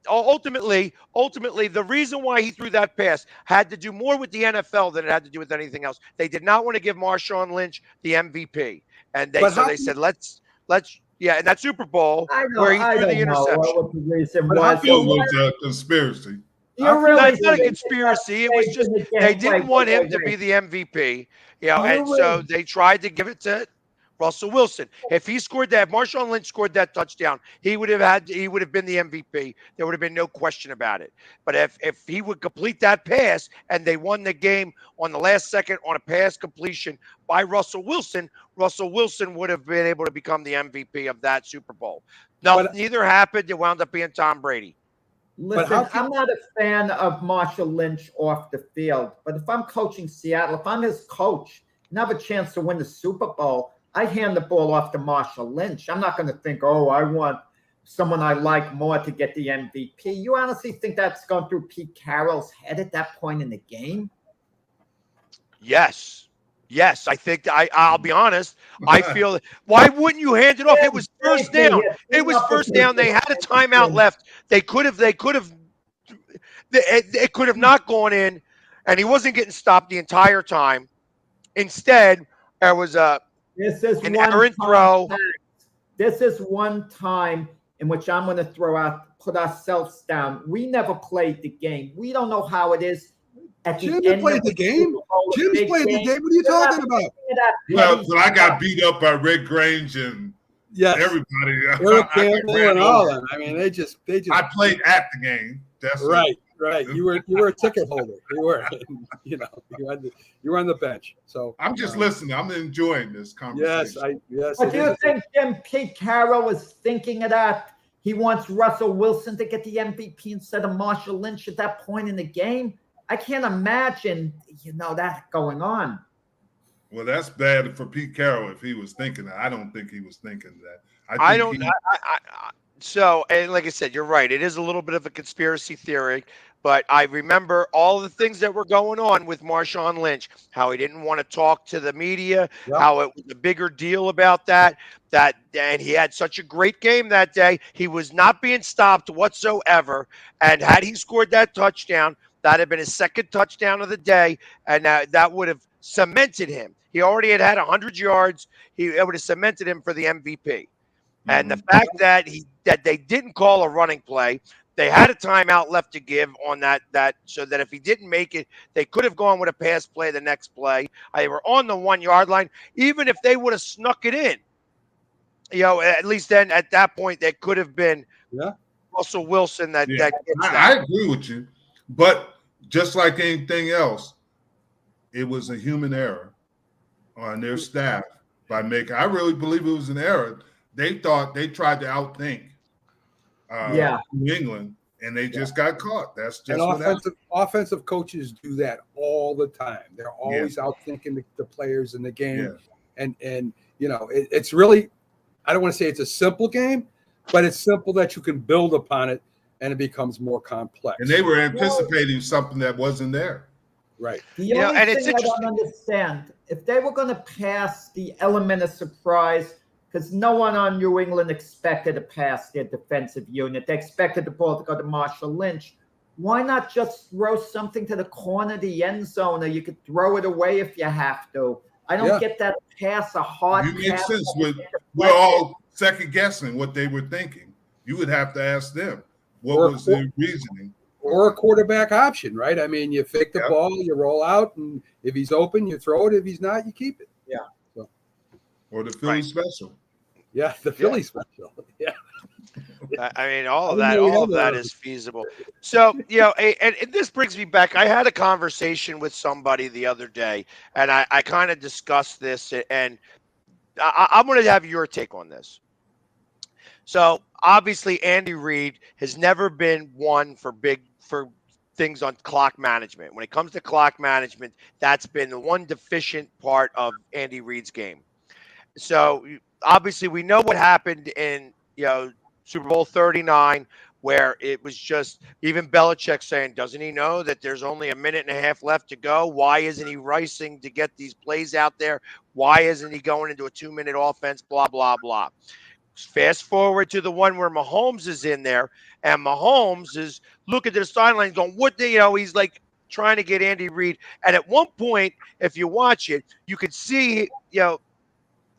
ultimately, the reason why he threw that pass had to do more with the NFL than it had to do with anything else. They did not want to give Marshawn Lynch the MVP, and they said, let's in that Super Bowl where he threw the interception. But I feel it was a conspiracy. It's not a conspiracy. It was just they didn't want him to be the MVP, and so they tried to give it to Russell Wilson. If Marshawn Lynch scored that touchdown, he would have been the MVP. There would have been no question about it. But if he would complete that pass and they won the game on the last second on a pass completion by Russell Wilson would have been able to become the MVP of that Super Bowl. Neither happened. It wound up being Tom Brady. Listen, I'm not a fan of Marshall Lynch off the field, but if I'm coaching Seattle, if I'm his coach and have a chance to win the Super Bowl, I hand the ball off to Marshall Lynch. I'm not going to think, I want someone I like more to get the MVP. You honestly think that's going through Pete Carroll's head at that point in the game? Yes, I think I'll be honest. I feel why wouldn't you hand it off? It was first down. It was first down. They had a timeout left. It could have not gone in, and he wasn't getting stopped the entire time. Instead, there was an errant throw. This is one time in which I'm going to put ourselves down. We never played the game. We don't know how it is. Jim played the game. Jim's played the game. What are you talking about? Well, I got beat up by Rick Grange and everybody. Eric Campbell and all of them. I mean, they just. I played at the game. That's right. You were a ticket holder. You were. You were on the bench. So I'm just listening. I'm enjoying this conversation. Yes. But do you think Pete Carroll was thinking of that? He wants Russell Wilson to get the MVP instead of Marshall Lynch at that point in the game. I can't imagine, that going on. Well, that's bad for Pete Carroll if he was thinking that. I don't think he was thinking that. So, and like I said, you're right. It is a little bit of a conspiracy theory, but I remember all the things that were going on with Marshawn Lynch, how he didn't want to talk to the media, how it was a bigger deal about that, and he had such a great game that day. He was not being stopped whatsoever. And had he scored that touchdown, that had been his second touchdown of the day, and that would have cemented him. He already had 100 yards. It would have cemented him for the MVP. And the fact that they didn't call a running play, they had a timeout left to give on that so that if he didn't make it, they could have gone with a pass play the next play. They were on the 1 yard line. Even if they would have snuck it in, at least then at that point, there could have been Russell Wilson that gets that. I agree with you. But just like anything else, it was a human error on their staff by making. I really believe it was an error. They thought they tried to outthink New England, and they just got caught. That's just what happened. Offensive coaches do that all the time. They're always outthinking the players in the game, and it's really. I don't want to say it's a simple game, but it's simple that you can build upon it. And it becomes more complex. And they were anticipating something that wasn't there. Right. The only thing I don't understand, if they were going to pass the element of surprise, because no one on New England expected to pass their defensive unit. They expected the ball to go to Marshall Lynch. Why not just throw something to the corner of the end zone, or you could throw it away if you have to? I don't get that pass, a hard pass. You make sense. We're all second guessing what they were thinking. You would have to ask them. What was the reasoning? Or a quarterback option, right? I mean, you fake the ball, you roll out, and if he's open, you throw it. If he's not, you keep it. Yeah. So. Or the Philly special. Yeah, the Philly special. Yeah. I mean, all of that is feasible. So, and this brings me back. I had a conversation with somebody the other day, and I kind of discussed this, and I'm going to have your take on this. So obviously, Andy Reid has never been one for things on clock management. When it comes to clock management, that's been the one deficient part of Andy Reid's game. So obviously, we know what happened in Super Bowl 39, where it was just even Belichick saying, "Doesn't he know that there's only a minute and a half left to go? Why isn't he racing to get these plays out there? Why isn't he going into a 2-minute offense? Blah blah blah." Fast forward to the one where Mahomes is in there, and Mahomes is looking to the sidelines going, he's like trying to get Andy Reid. And at one point, if you watch it, you could see,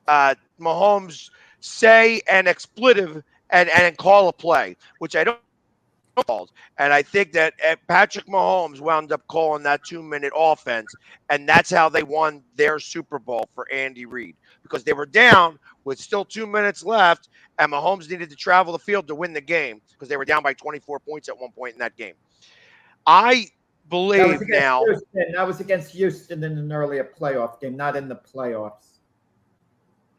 Mahomes say an expletive and call a play, which I don't calls. And I think that Patrick Mahomes wound up calling that 2-minute offense, and that's how they won their Super Bowl for Andy Reid, because they were down with still 2 minutes left, and Mahomes needed to travel the field to win the game because they were down by 24 points at one point in that game. I believe now. That was against Houston in an earlier playoff game, not in the playoffs.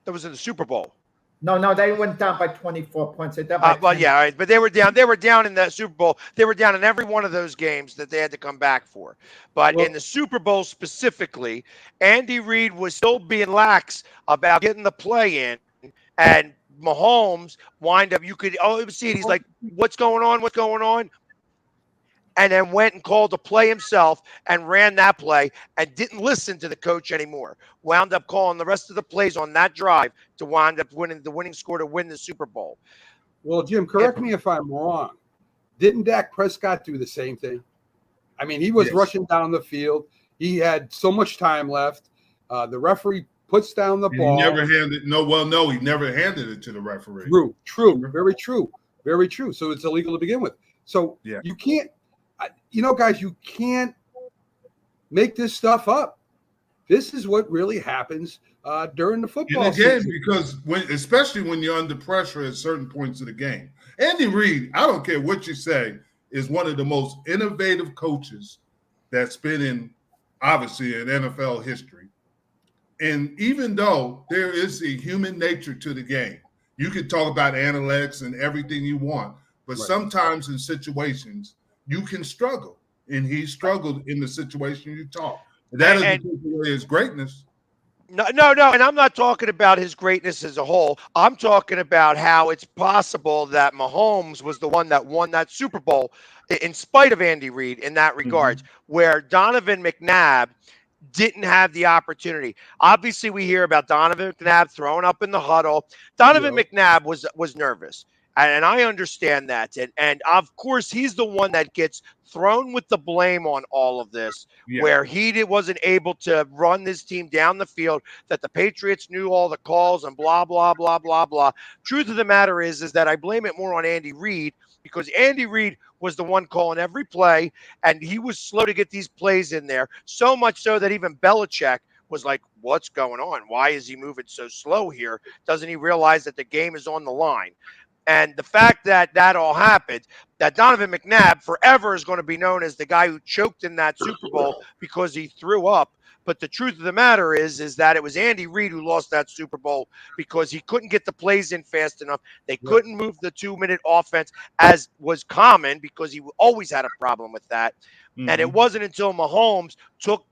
That was in the Super Bowl. No, they went down by 24 points. Well, yeah, all right, but they were down. They were down in that Super Bowl. They were down in every one of those games that they had to come back for. But in the Super Bowl specifically, Andy Reid was still being lax about getting the play in, and Mahomes wind up. You could see it. He's like, "What's going on? What's going on?" And then went and called the play himself and ran that play and didn't listen to the coach anymore. Wound up calling the rest of the plays on that drive to wind up winning the winning score to win the Super Bowl. Well, Jim, correct me if I'm wrong. Didn't Dak Prescott do the same thing? I mean, he was rushing down the field. He had so much time left. The referee puts down the ball. He never handed he never handed it to the referee. True, very true. So it's illegal to begin with. So you can't. Guys, you can't make this stuff up. This is what really happens during the football season. Because especially when you're under pressure at certain points of the game. Andy Reid, I don't care what you say, is one of the most innovative coaches that's been in NFL history. And even though there is a human nature to the game, you can talk about analytics and everything you want, but sometimes in situations you can struggle, and he struggled in the situation you talk. That is his greatness. No, and I'm not talking about his greatness as a whole. I'm talking about how it's possible that Mahomes was the one that won that Super Bowl in spite of Andy Reid in that regards, where Donovan McNabb didn't have the opportunity. Obviously, we hear about Donovan McNabb throwing up in the huddle. Donovan McNabb was nervous. And I understand that. And of course, he's the one that gets thrown with the blame on all of this, where he wasn't able to run this team down the field, that the Patriots knew all the calls and blah, blah, blah, blah, blah. Truth of the matter is that I blame it more on Andy Reid, because Andy Reid was the one calling every play, and he was slow to get these plays in there, so much so that even Belichick was like, what's going on? Why is he moving so slow here? Doesn't he realize that the game is on the line? And the fact that that all happened, that Donovan McNabb forever is going to be known as the guy who choked in that Super Bowl because he threw up. But the truth of the matter is that it was Andy Reid who lost that Super Bowl because he couldn't get the plays in fast enough. They couldn't move the 2-minute offense, as was common, because he always had a problem with that. And it wasn't until Mahomes took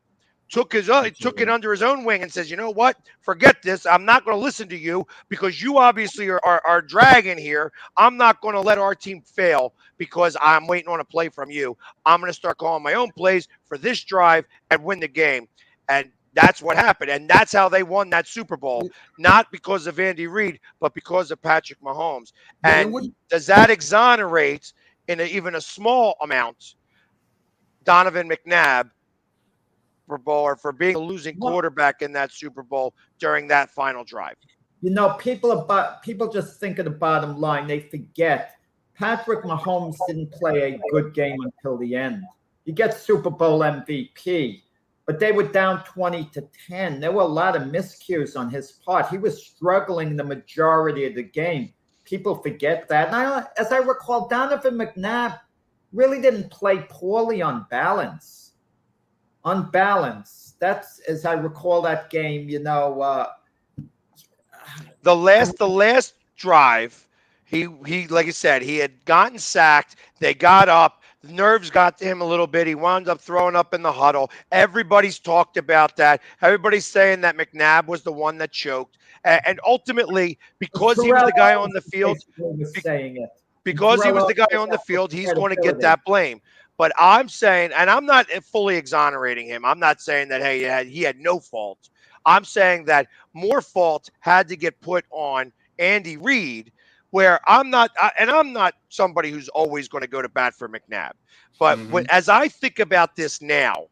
it under his own wing and says, you know what, forget this. I'm not going to listen to you because you obviously are dragging here. I'm not going to let our team fail because I'm waiting on a play from you. I'm going to start calling my own plays for this drive and win the game. And that's what happened. And that's how they won that Super Bowl, not because of Andy Reid, but because of Patrick Mahomes. And does that exonerate in even a small amount Donovan McNabb for being a losing quarterback in that Super Bowl during that final drive? People just think of the bottom line. They forget Patrick Mahomes didn't play a good game until the end. He gets Super Bowl MVP, but they were down 20-10. There were a lot of miscues on his part. He was struggling the majority of the game. People forget that. And as I recall, Donovan McNabb really didn't play poorly on balance. That's, as I recall that game, the last drive, he like I said, he had gotten sacked. They got up. The nerves got to him a little bit. He wound up throwing up in the huddle. Everybody's talked about that. Everybody's saying that McNabb was the one that choked. And ultimately, because he was the guy on the field, he's going to get that blame. But I'm saying, and I'm not fully exonerating him. I'm not saying that, hey, he had no fault. I'm saying that more fault had to get put on Andy Reid, where I'm not somebody who's always going to go to bat for McNabb. But as I think about this now,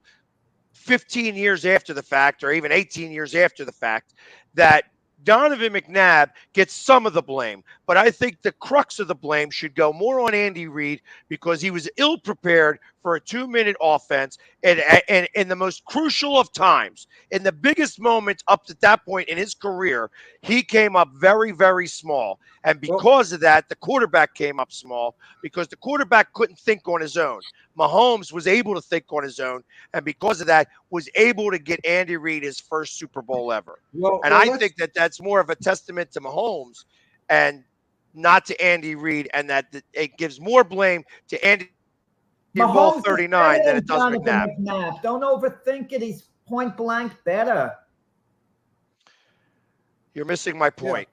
15 years after the fact, or even 18 years after the fact, that Donovan McNabb gets some of the blame, but I think the crux of the blame should go more on Andy Reid because he was ill prepared for a 2-minute offense and in the most crucial of times, in the biggest moments up to that point in his career, he came up very, very small. And because of that, the quarterback came up small because the quarterback couldn't think on his own. Mahomes was able to think on his own, and because of that, was able to get Andy Reid his first Super Bowl ever. I think that that's more of a testament to Mahomes and not to Andy Reid, and that it gives more blame to Andy Ball 39 than it does McNabb. Don't overthink it. He's point blank better. You're missing my point.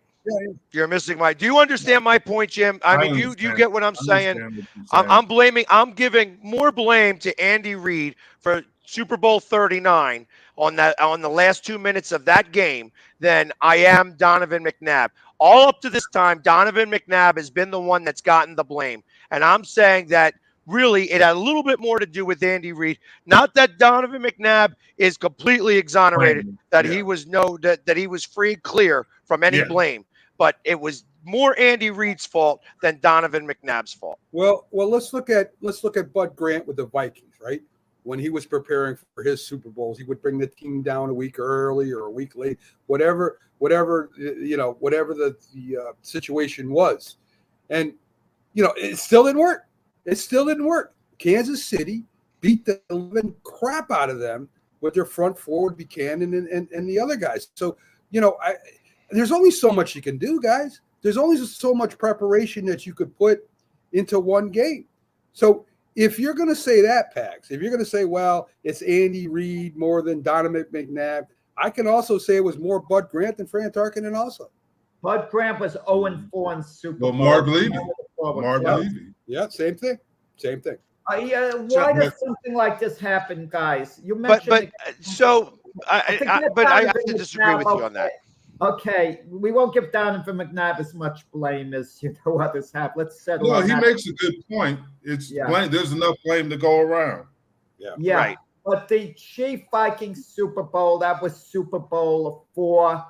You're missing my. Do you understand my point, Jim? I mean, do you get what I'm saying? I'm giving more blame to Andy Reid for Super Bowl 39 on the last 2 minutes of that game than I am Donovan McNabb. All up to this time, Donovan McNabb has been the one that's gotten the blame, and I'm saying that really it had a little bit more to do with Andy Reid. Not that Donovan McNabb is completely exonerated, that he was that he was free clear from any blame. But it was more Andy Reid's fault than Donovan McNabb's fault. Well, let's look at Bud Grant with the Vikings, right? When he was preparing for his Super Bowls, he would bring the team down a week early or a week late, whatever the situation was, and it still didn't work. It still didn't work. Kansas City beat the living crap out of them with their front forward Buchanan and the other guys. So there's only so much you can do, guys. There's only so much preparation that you could put into one game. So if you're going to say that, Pags, if you're going to say, well, it's Andy Reid more than Donovan McNabb, I can also say it was more Bud Grant than Fran Tarkenton also. Bud Grant was 0-4 in Super Bowl. Marv Levy. Yeah, same thing. Why does something like this happen, guys? You mentioned I have to disagree with you on that. Okay, we won't give Donovan McNabb as much blame as others have. Let's settle. Well, on he that. makes a good point. It's blame. There's enough blame to go around. Yeah. Right. But the Chiefs Vikings Super Bowl, that was Super Bowl 4.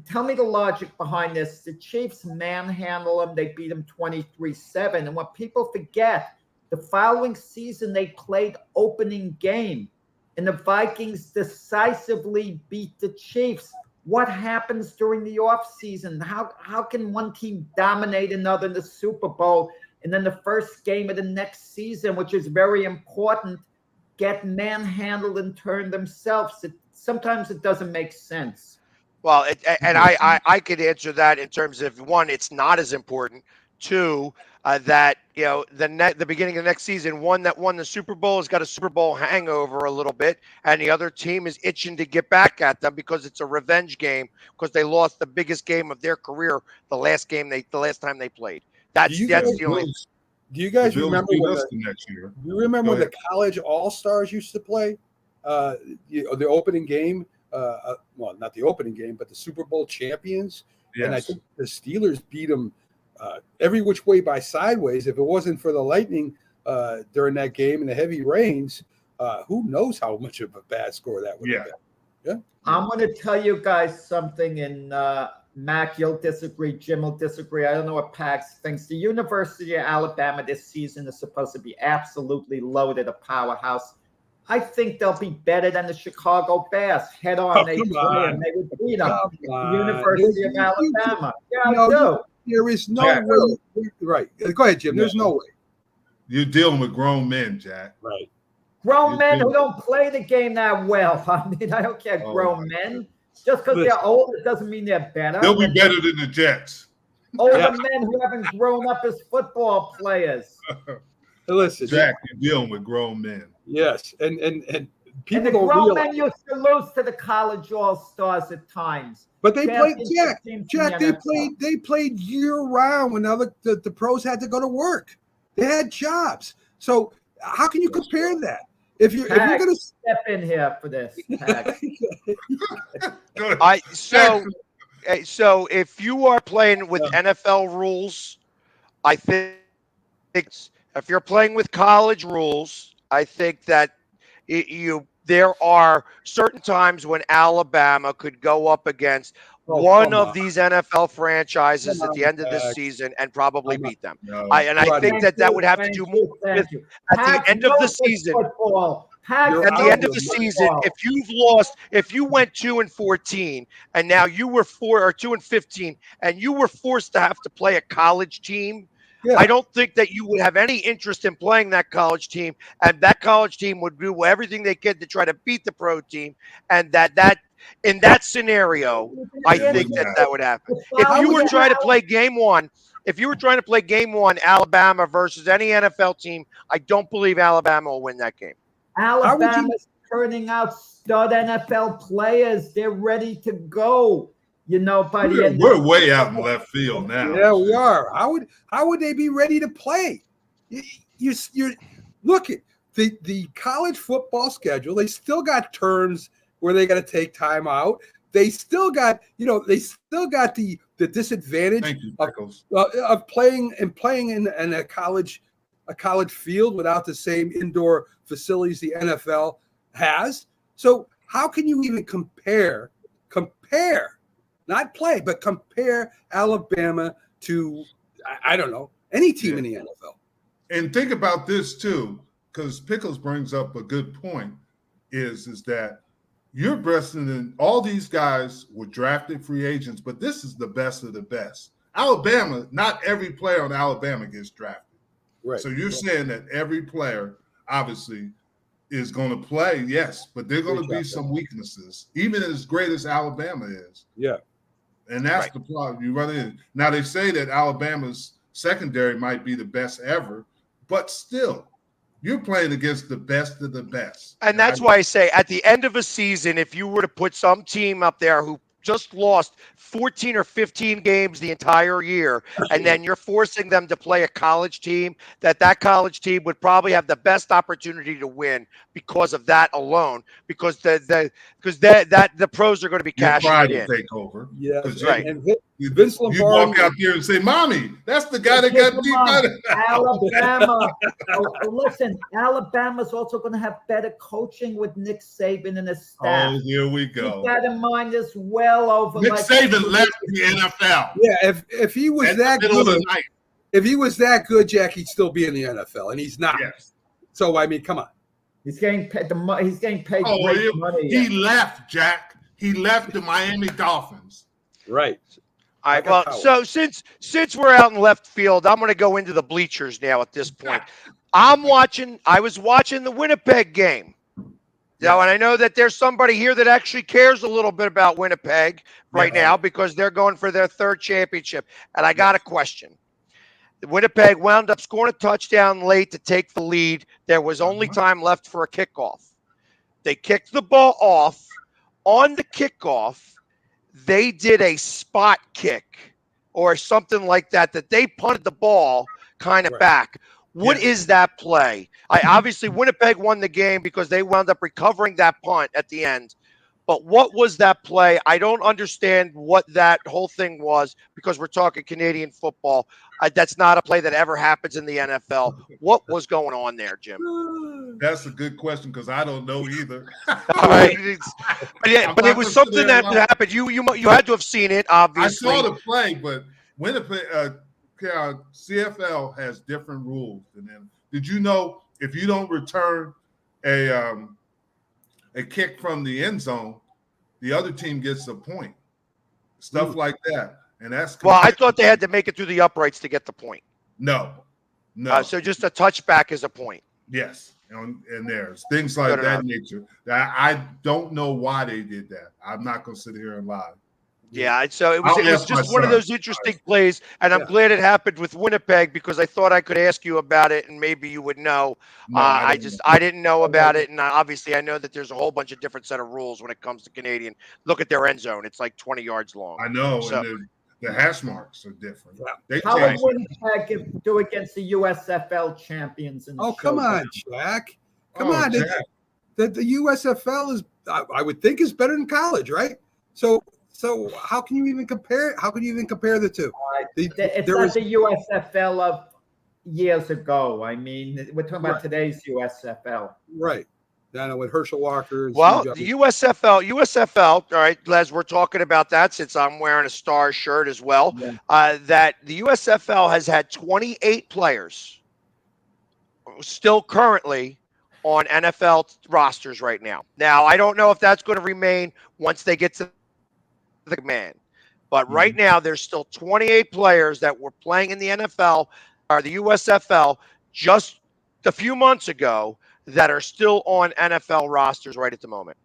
Tell me the logic behind this. The Chiefs manhandle them. They beat them 23-7. And what people forget, the following season they played opening game, and the Vikings decisively beat the Chiefs. What happens during the offseason? How can one team dominate another in the Super Bowl, and then the first game of the next season, which is very important, get manhandled and turn themselves? Sometimes it doesn't make sense. Well, I could answer that in terms of, one, it's not as important. Two, that the beginning of the next season, one that won the Super Bowl has got a Super Bowl hangover a little bit, and the other team is itching to get back at them because it's a revenge game because they lost the biggest game of their career the last time they played. That's the only. Do you guys remember when the college all-stars used to play? The opening game. Well, not the opening game, but the Super Bowl champions. Yes. And I think the Steelers beat them every which way by sideways. If it wasn't for the lightning during that game and the heavy rains, who knows how much of a bad score that would have been. Yeah. I'm going to tell you guys something, and Mac, you'll disagree. Jim will disagree. I don't know what Pags thinks. The University of Alabama this season is supposed to be absolutely loaded, a powerhouse. I think they'll be better than the Chicago Bears. Head on, they play and they would beat them. The University of Alabama. Yeah, I do. There is no way. Right. Go ahead, Jim. There's no way. You're dealing with grown men, Jack. Right. Grown men who don't play the game that well. I mean, I don't care. Grown men. Just because they're old, it doesn't mean they're better. They'll be better than the Jets. Older men who haven't grown up as football players. Listen, Jack, you're dealing with grown men. Yes, and people and the don't grown realize. men used to lose to the college all-stars at times. But they played, Jack. They played year round when the pros had to go to work. They had jobs. So how can you compare that? If you're going to step in here for this, so if you are playing with NFL rules, I think if you're playing with college rules, I think that there are certain times when Alabama could go up against one of these NFL franchises at the end of this season and probably beat them. I think that would have to do more with at the end of the season. At the end of the season, if you went 2-14 and now you were 2-15 and you were forced to have to play a college team, I don't think that you would have any interest in playing that college team, and that college team would do everything they could to try to beat the pro team, and that in that scenario, I think that would happen. If you were trying to play game one, Alabama versus any NFL team, I don't believe Alabama will win that game. Alabama's turning out stud NFL players. They're ready to go. By the end. We're way out in left field now. Yeah, we are. How would they be ready to play? You're look at the college football schedule. They still got terms where they got to take time out. They still got the disadvantage of playing in a college field without the same indoor facilities the NFL has. So how can you even compare, not play, but compare Alabama to, I don't know, any team in the NFL? And think about this too, because Pickles brings up a good point, is that you're breasting in all these guys were drafted free agents, but this is the best of the best. Alabama, not every player on Alabama gets drafted. Right. So you're saying that every player obviously is going to play, yes, but there are going to be some weaknesses, even as great as Alabama is. Yeah. And that's the problem you run in. Now, they say that Alabama's secondary might be the best ever, but still, you're playing against the best of the best. And that's why I say at the end of a season, if you were to put some team up there who just lost 14 or 15 games the entire year, and then you're forcing them to play a college team, that college team would probably have the best opportunity to win because of that alone, because the pros are going to be cashing it in. Take over. Yeah, right. And Vince Lombardi, you walk out there and say, "Mommy, that's the guy that got beat by Alabama." Listen, Alabama's also going to have better coaching with Nick Saban and his staff. Oh, here we go. Keep that in mind as well. Over Nick Saban left the NFL. Yeah, if he was that good, if he was that good, Jack, he'd still be in the NFL, and he's not. Yes. So I mean, come on. He's getting paid. He's getting paid great great money. He left, Jack. He left the Miami Dolphins. Right. All right. Well, so since we're out in left field, I'm going to go into the bleachers now. At this point, I was watching the Winnipeg game. Now, and I know that there's somebody here that actually cares a little bit about Winnipeg right now because they're going for their third championship. And I got a question. Winnipeg wound up scoring a touchdown late to take the lead. There was only time left for a kickoff. They kicked the ball off. On the kickoff, they did a spot kick or something like that they punted the ball kind of back. What is that play? Obviously, Winnipeg won the game because they wound up recovering that punt at the end. But what was that play? I don't understand what that whole thing was because we're talking Canadian football. That's not a play that ever happens in the NFL. What was going on there, Jim? That's a good question because I don't know either. All right. But it was something that happened. You had to have seen it, obviously. I saw the play, but Winnipeg CFL has different rules than them. Did you know if you don't return a kick from the end zone, the other team gets a point? Stuff like that. And that's I thought they had to make it through the uprights to get the point. No. So just a touchback is a point. Yes. And there's things like that nature. I don't know why they did that. I'm not going to sit here and lie. Yeah, so it was just one of those interesting plays, and I'm glad it happened with Winnipeg because I thought I could ask you about it, and maybe you would know. I didn't know about it, and obviously I know that there's a whole bunch of different set of rules when it comes to Canadian. Look at their end zone; it's like 20 yards long. I know, and the hash marks are different. Yeah. How would Winnipeg do against the USFL champions? Come on, Jack! Come on, Jack. The USFL is, I would think, is better than college, right? So how can you even compare? How can you even compare the two? It's not the USFL of years ago. I mean, we're talking about today's USFL. Right. Down with Herschel Walker. Well, the USFL, all right, Les, we're talking about that since I'm wearing a Star shirt as well. Yeah. That the USFL has had 28 players still currently on NFL rosters right now. Now, I don't know if that's going to remain once they get to the man. But right now, there's still 28 players that were playing in the NFL or the USFL just a few months ago that are still on NFL rosters right at the moment.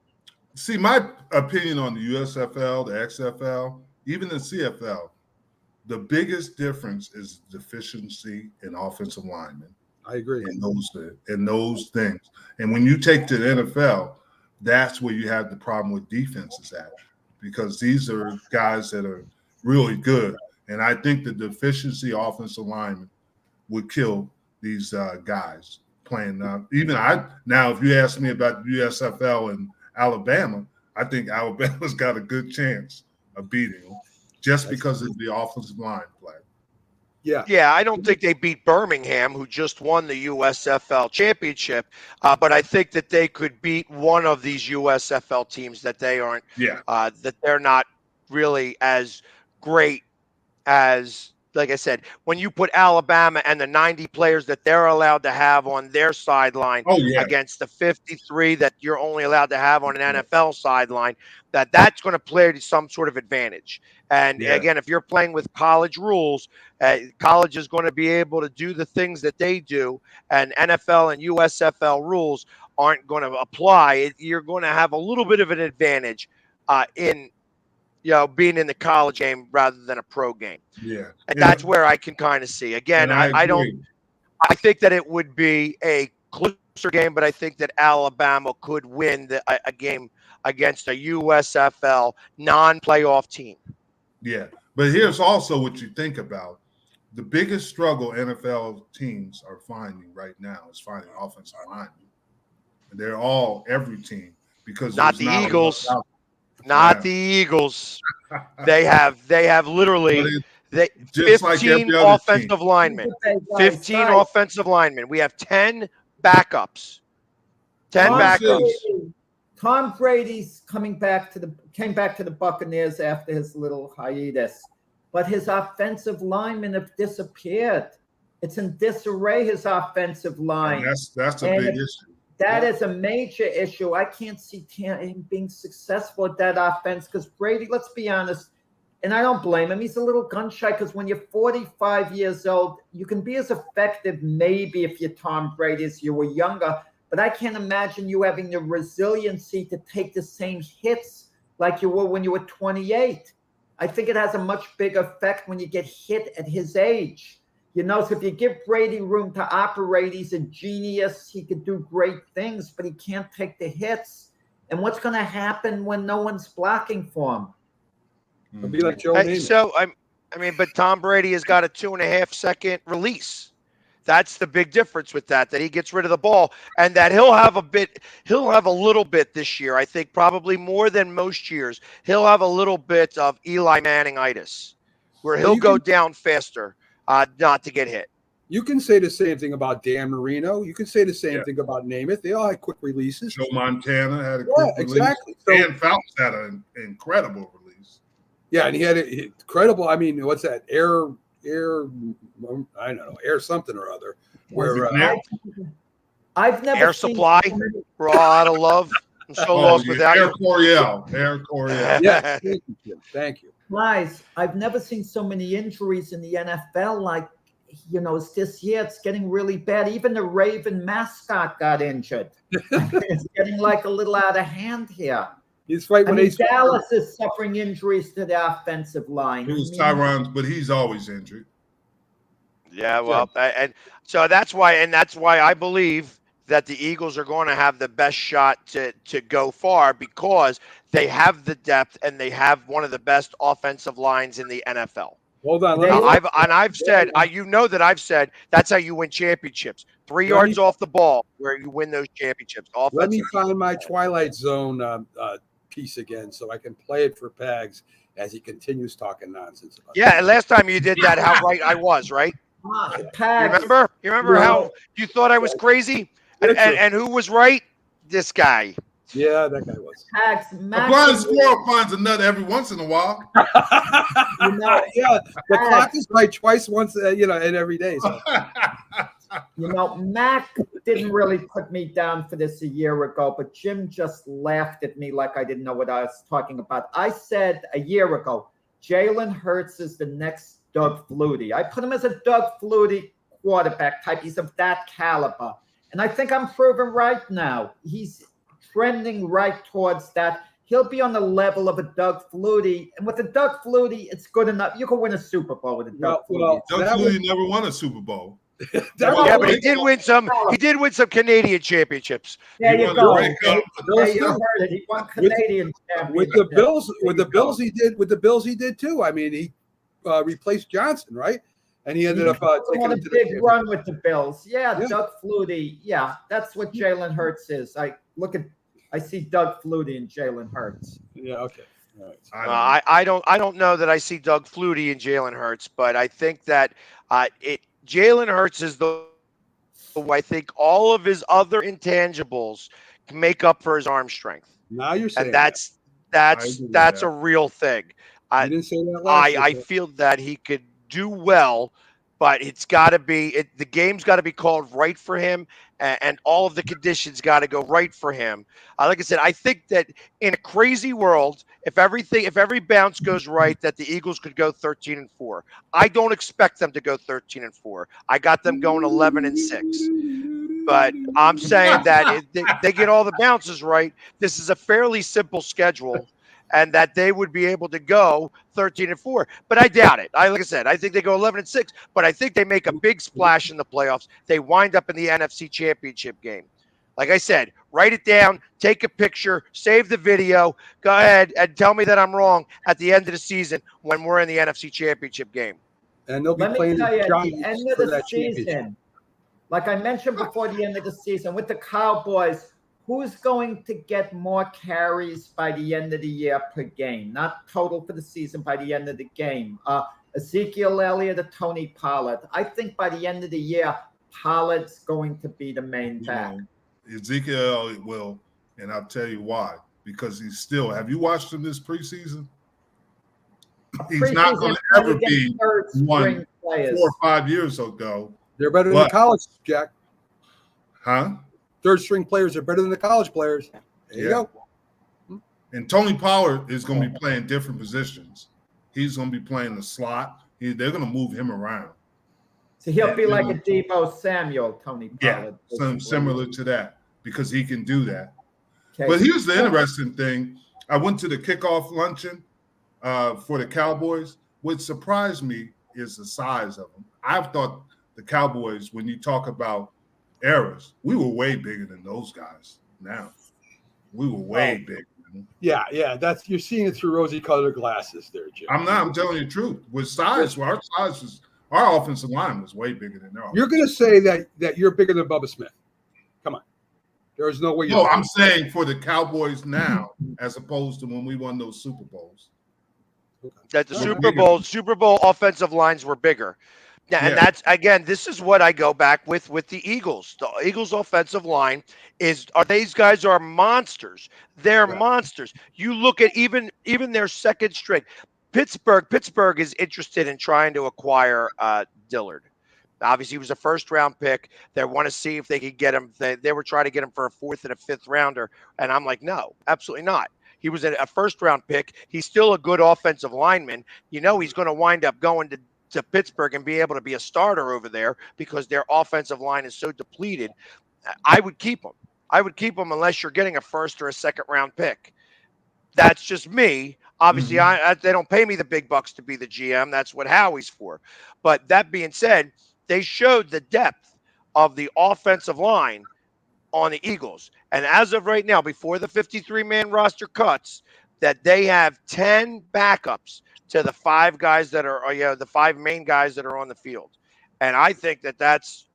See, my opinion on the USFL, the XFL, even the CFL, the biggest difference is deficiency in offensive linemen. I agree. In those things. And when you take to the NFL, that's where you have the problem with defenses at, because these are guys that are really good. And I think the deficiency offensive linemen would kill these guys playing. Now, if you ask me about the USFL and Alabama, I think Alabama's got a good chance of beating them just because of the offensive line play. Yeah, I don't think they beat Birmingham, who just won the USFL championship, but I think that they could beat one of these USFL teams that they aren't. That they're not really as great as. Like I said, when you put Alabama and the 90 players that they're allowed to have on their sideline against the 53 that you're only allowed to have on an NFL sideline, that's going to play to some sort of advantage. And again, if you're playing with college rules, college is going to be able to do the things that they do, and NFL and USFL rules aren't going to apply. You're going to have a little bit of an advantage in being in the college game rather than a pro game. Yeah. And that's where I can kind of see. Again, I think that it would be a closer game, but I think that Alabama could win a game against a USFL non-playoff team. Yeah. But here's also what you think about. The biggest struggle NFL teams are finding right now is finding offensive linemen. And they're every team, because not the Eagles. Not the Eagles. They have literally 15 offensive linemen. 15 offensive linemen. We have 10 backups. 10 backups. Tom Brady's came back to the Buccaneers after his little hiatus, but his offensive linemen have disappeared. It's in disarray, his offensive line. And that's a big issue. That is a major issue. I can't see him being successful at that offense because Brady, let's be honest, and I don't blame him. He's a little gun shy because when you're 45 years old, you can be as effective maybe if you're Tom Brady as you were younger, but I can't imagine you having the resiliency to take the same hits like you were when you were 28. I think it has a much bigger effect when you get hit at his age. So if you give Brady room to operate, he's a genius. He could do great things, but he can't take the hits. And what's going to happen when no one's blocking for him? It'll be like Joe Namath. So, but Tom Brady has got a 2.5-second release. That's the big difference with that he gets rid of the ball, and that he'll have a little bit this year. I think probably more than most years. He'll have a little bit of Eli Manning-itis, where he'll go down faster. Not to get hit. You can say the same thing about Dan Marino. You can say the same thing about Namath. They all had quick releases. Joe Montana had a quick release. Exactly. Dan Phelps had an incredible release. Yeah, and he had an incredible. I mean, what's that? Air. I don't know, air something or other. Where I've never Air Supply. We're all out of love. I'm so lost without Air Coryell. Air Coryell. Yeah. Thank you. Guys, I've never seen so many injuries in the NFL like, it's this year. It's getting really bad. Even the Raven mascot got injured. It's getting like a little out of hand here. He's right when Dallas is suffering injuries to the offensive line. It was Tyron, but he's always injured. Yeah, well, and so that's why I believe that the Eagles are going to have the best shot to go far because they have the depth and they have one of the best offensive lines in the NFL. Hold on. I've said that's how you win championships. 3 yards off the ball where you win those championships. Let me find my Twilight Zone piece again so I can play it for Pags as he continues talking nonsense about it. And last time you did that, how right I was, right? Pags. You remember how you thought I was crazy? And who was right? this guy. Yeah, that guy was. Pags, A blind squirrel finds a nut every once in a while. Yeah, the clock is right twice, once, and every day. So. Mac didn't really put me down for this a year ago, but Jim just laughed at me like I didn't know what I was talking about. I said a year ago, Jalen Hurts is the next Doug Flutie. I put him as a Doug Flutie quarterback type. He's of that caliber. And I think I'm proven right now. He's trending right towards that. He'll be on the level of a Doug Flutie. And with a Doug Flutie, it's good enough. You can win a Super Bowl with a Doug Flutie. Doug Flutie never won a Super Bowl. Yeah, but he did win some. He did win some Canadian championships. There you go. You heard it. He won Canadian championships. With the Bills, he did. With the Bills, he did too. I mean, he replaced Johnson, right? And he ended up taking on a big run with the Bills. Yeah, Doug Flutie. Yeah, that's what Jalen Hurts is. I see Doug Flutie and Jalen Hurts. Yeah. Okay. All right. I don't know that I see Doug Flutie and Jalen Hurts, but I think that Jalen Hurts is I think all of his other intangibles can make up for his arm strength. Now you're saying, and that's a real thing. You didn't say that last I feel that he could do well, but it's got to be the game's got to be called right for him, and all of the conditions got to go right for him. Like I said, I think that in a crazy world, if every bounce goes right, that the Eagles could go 13-4. I don't expect them to go 13-4. I got them going 11-6. But I'm saying that if they get all the bounces right, this is a fairly simple schedule, and that they would be able to go 13-4. But I doubt it. Like I said, I think they go 11-6, but I think they make a big splash in the playoffs. They wind up in the NFC Championship game. Like I said, write it down, take a picture, save the video, go ahead and tell me that I'm wrong at the end of the season when we're in the NFC Championship game. And they'll be playing at the end of the season. Like I mentioned before the end of the season, with the Cowboys, who's going to get more carries by the end of the year per game? Not total for the season, by the end of the game. Ezekiel Elliott or Tony Pollard? I think by the end of the year, Pollard's going to be the main back. Ezekiel Elliott will, and I'll tell you why. Because he's still, have you watched him this preseason? He's not going to ever be one 4 or 5 years ago. They're better than the college, Jack. Huh? Third string players are better than the college players. There you go. And Tony Pollard is going to be playing different positions. He's going to be playing the slot. They're going to move him around. So he'll be like a Deebo Samuel, Tony Pollard. Yeah, something similar to that, because he can do that. Okay. But here's the interesting thing. I went to the kickoff luncheon for the Cowboys. What surprised me is the size of them. I've thought the Cowboys, when you talk about eras, we were way bigger than those guys. Now we were way bigger. Yeah. That's, you're seeing it through rosy-colored glasses, there, Jim. I'm telling you the truth. With size, our offensive line was way bigger than theirs. You're going to say that you're bigger than Bubba Smith? Come on, there is no way. No, I'm saying for the Cowboys now, as opposed to when we won those Super Bowls. That the Super Bowl offensive lines were bigger. Yeah, and that's, again, this is what I go back with the Eagles. The Eagles offensive line these guys are monsters. They're monsters. You look at even their second string. Pittsburgh is interested in trying to acquire Dillard. Obviously, he was a first-round pick. They want to see if they could get him. They were trying to get him for a fourth and a fifth rounder, and I'm like, no, absolutely not. He was a first-round pick. He's still a good offensive lineman. He's going to wind up going to Pittsburgh and be able to be a starter over there because their offensive line is so depleted. I would keep him. Unless you're getting a first or a second-round pick. That's just me. Obviously, they don't pay me the big bucks to be the GM. That's what Howie's for. But that being said, they showed the depth of the offensive line on the Eagles. And as of right now, before the 53-man roster cuts, that they have 10 backups to the 5 guys that are, the 5 main guys that are on the field. And I think that's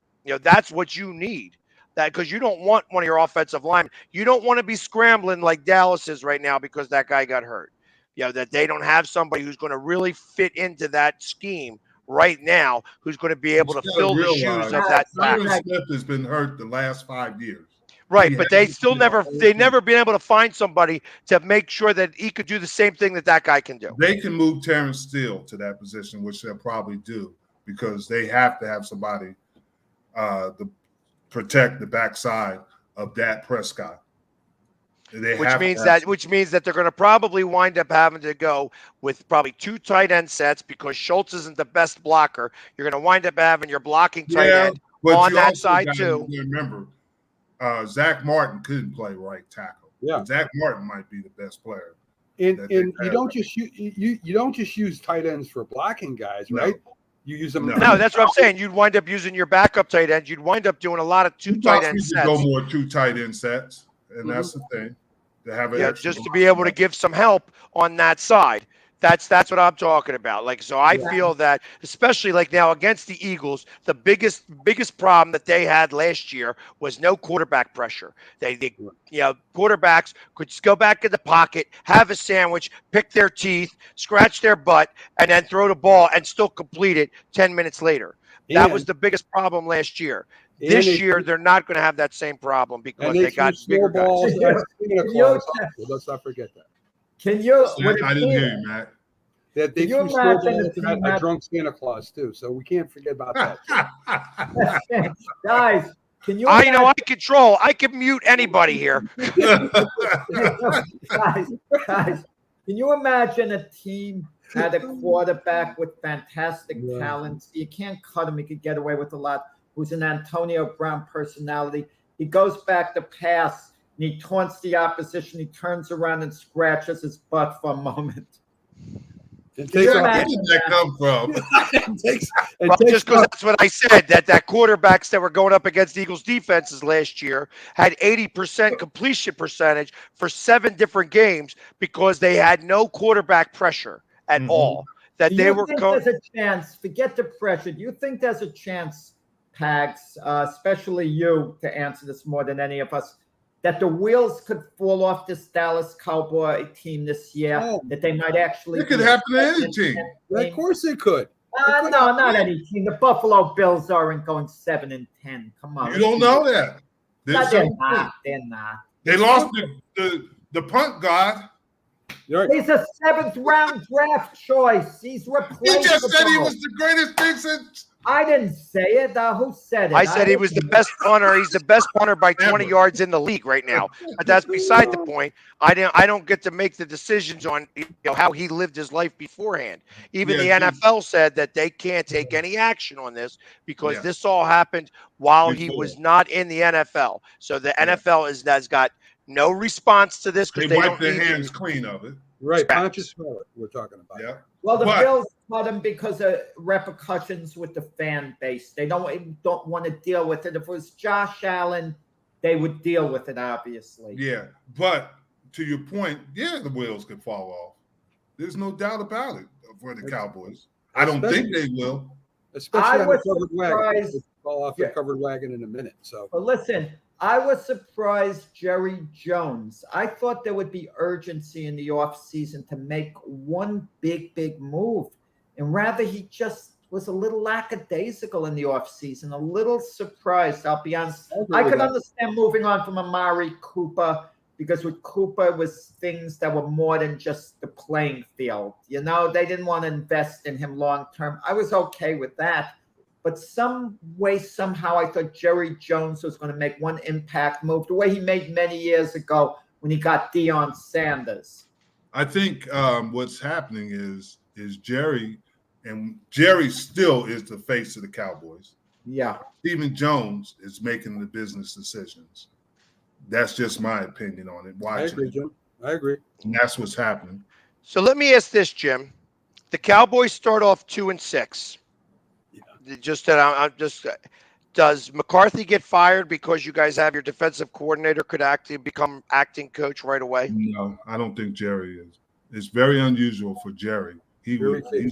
what you need. That because you don't want one of your offensive linemen. You don't want to be scrambling like Dallas is right now because that guy got hurt. That they don't have somebody who's going to really fit into that scheme right now, who's going to be able to fill the shoes of that. Tyron Smith has been hurt the last 5 years. Right, but they still never been able to find somebody to make sure that he could do the same thing that guy can do. They can move Terrence Steele to that position, which they'll probably do because they have to have somebody to protect the backside of Dak Prescott. Which means that they're going to probably wind up having to go with probably 2 tight end sets because Schultz isn't the best blocker. You're going to wind up having your blocking tight end on that side too. Remember, Zach Martin couldn't play right tackle. Yeah, Zach Martin might be the best player. And you don't just use tight ends for blocking guys, right? You use them. No, that's what I'm saying. You'd wind up using your backup tight end. You'd wind up doing a lot of 2 tight end sets. Go more 2 tight end sets, and that's the thing. To have just to be able to give some help on that side. That's what I'm talking about. Like, so I feel that, especially like now against the Eagles, the biggest problem that they had last year was no quarterback pressure. They quarterbacks could just go back in the pocket, have a sandwich, pick their teeth, scratch their butt, and then throw the ball and still complete it 10 minutes later. That was the biggest problem last year. This year, they're not going to have that same problem because they got bigger guys. Let's not forget that. Can you? I didn't hear you, Matt. That they threw snowballs at a drunk Santa Claus too, so we can't forget about that. Guys, can you? I can mute anybody here. guys, can you imagine a team had a quarterback with fantastic talents? You can't cut him; he could get away with a lot. Who's an Antonio Brown personality? He goes back to pass and he taunts the opposition. He turns around and scratches his butt for a moment. Where did that come from? Just because that's what I said, that quarterbacks that were going up against the Eagles defenses last year had 80% completion percentage for 7 different games because they had no quarterback pressure at all. That they were. There's a chance. Forget the pressure. Do you think there's a chance, Pags, especially you, to answer this more than any of us, that the wheels could fall off this Dallas Cowboy team this year, that they might actually... It could happen to any team. Of course it could. No, not any team. The Buffalo Bills aren't going 7-10. Come on. You don't know that. They're not. They lost the punt god. He's a 7th-round draft choice. He's replaceable. He just said he was the greatest thing since... I didn't say it. Who said it? I said he was the best punter. He's the best punter by 20 yards in the league right now. But that's beside the point. I don't get to make the decisions on how he lived his life beforehand. Even the NFL said that they can't take any action on this because this all happened while he was not in the NFL. So the NFL has got no response to this because they wipe their hands clean of it. Right, Pontius Pilate we're talking about. Yeah. Well, the Bills cut him because of repercussions with the fan base. They don't want to deal with it. If it was Josh Allen, they would deal with it, obviously. Yeah, but to your point, the wheels could fall off. There's no doubt about it for the Cowboys. I don't think they will. Especially on the covered wagon. They'll fall off the covered wagon in a minute. So, but listen, I was surprised Jerry Jones. I thought there would be urgency in the offseason to make one big move. And rather, he just was a little lackadaisical in the offseason, a little surprised, I'll be honest. I could understand moving on from Amari Cooper because with Cooper it was things that were more than just the playing field. They didn't want to invest in him long term. I was okay with that. But some way, somehow, I thought Jerry Jones was going to make one impact move, the way he made many years ago when he got Deion Sanders. I think what's happening is Jerry, and Jerry still is the face of the Cowboys. Yeah. Stephen Jones is making the business decisions. That's just my opinion on it. I agree, Jim. I agree. And that's what's happening. So let me ask this, Jim. The Cowboys start off 2-6. Does McCarthy get fired because you guys have your defensive coordinator could become acting coach right away? No, I don't think Jerry is. It's very unusual for Jerry. He's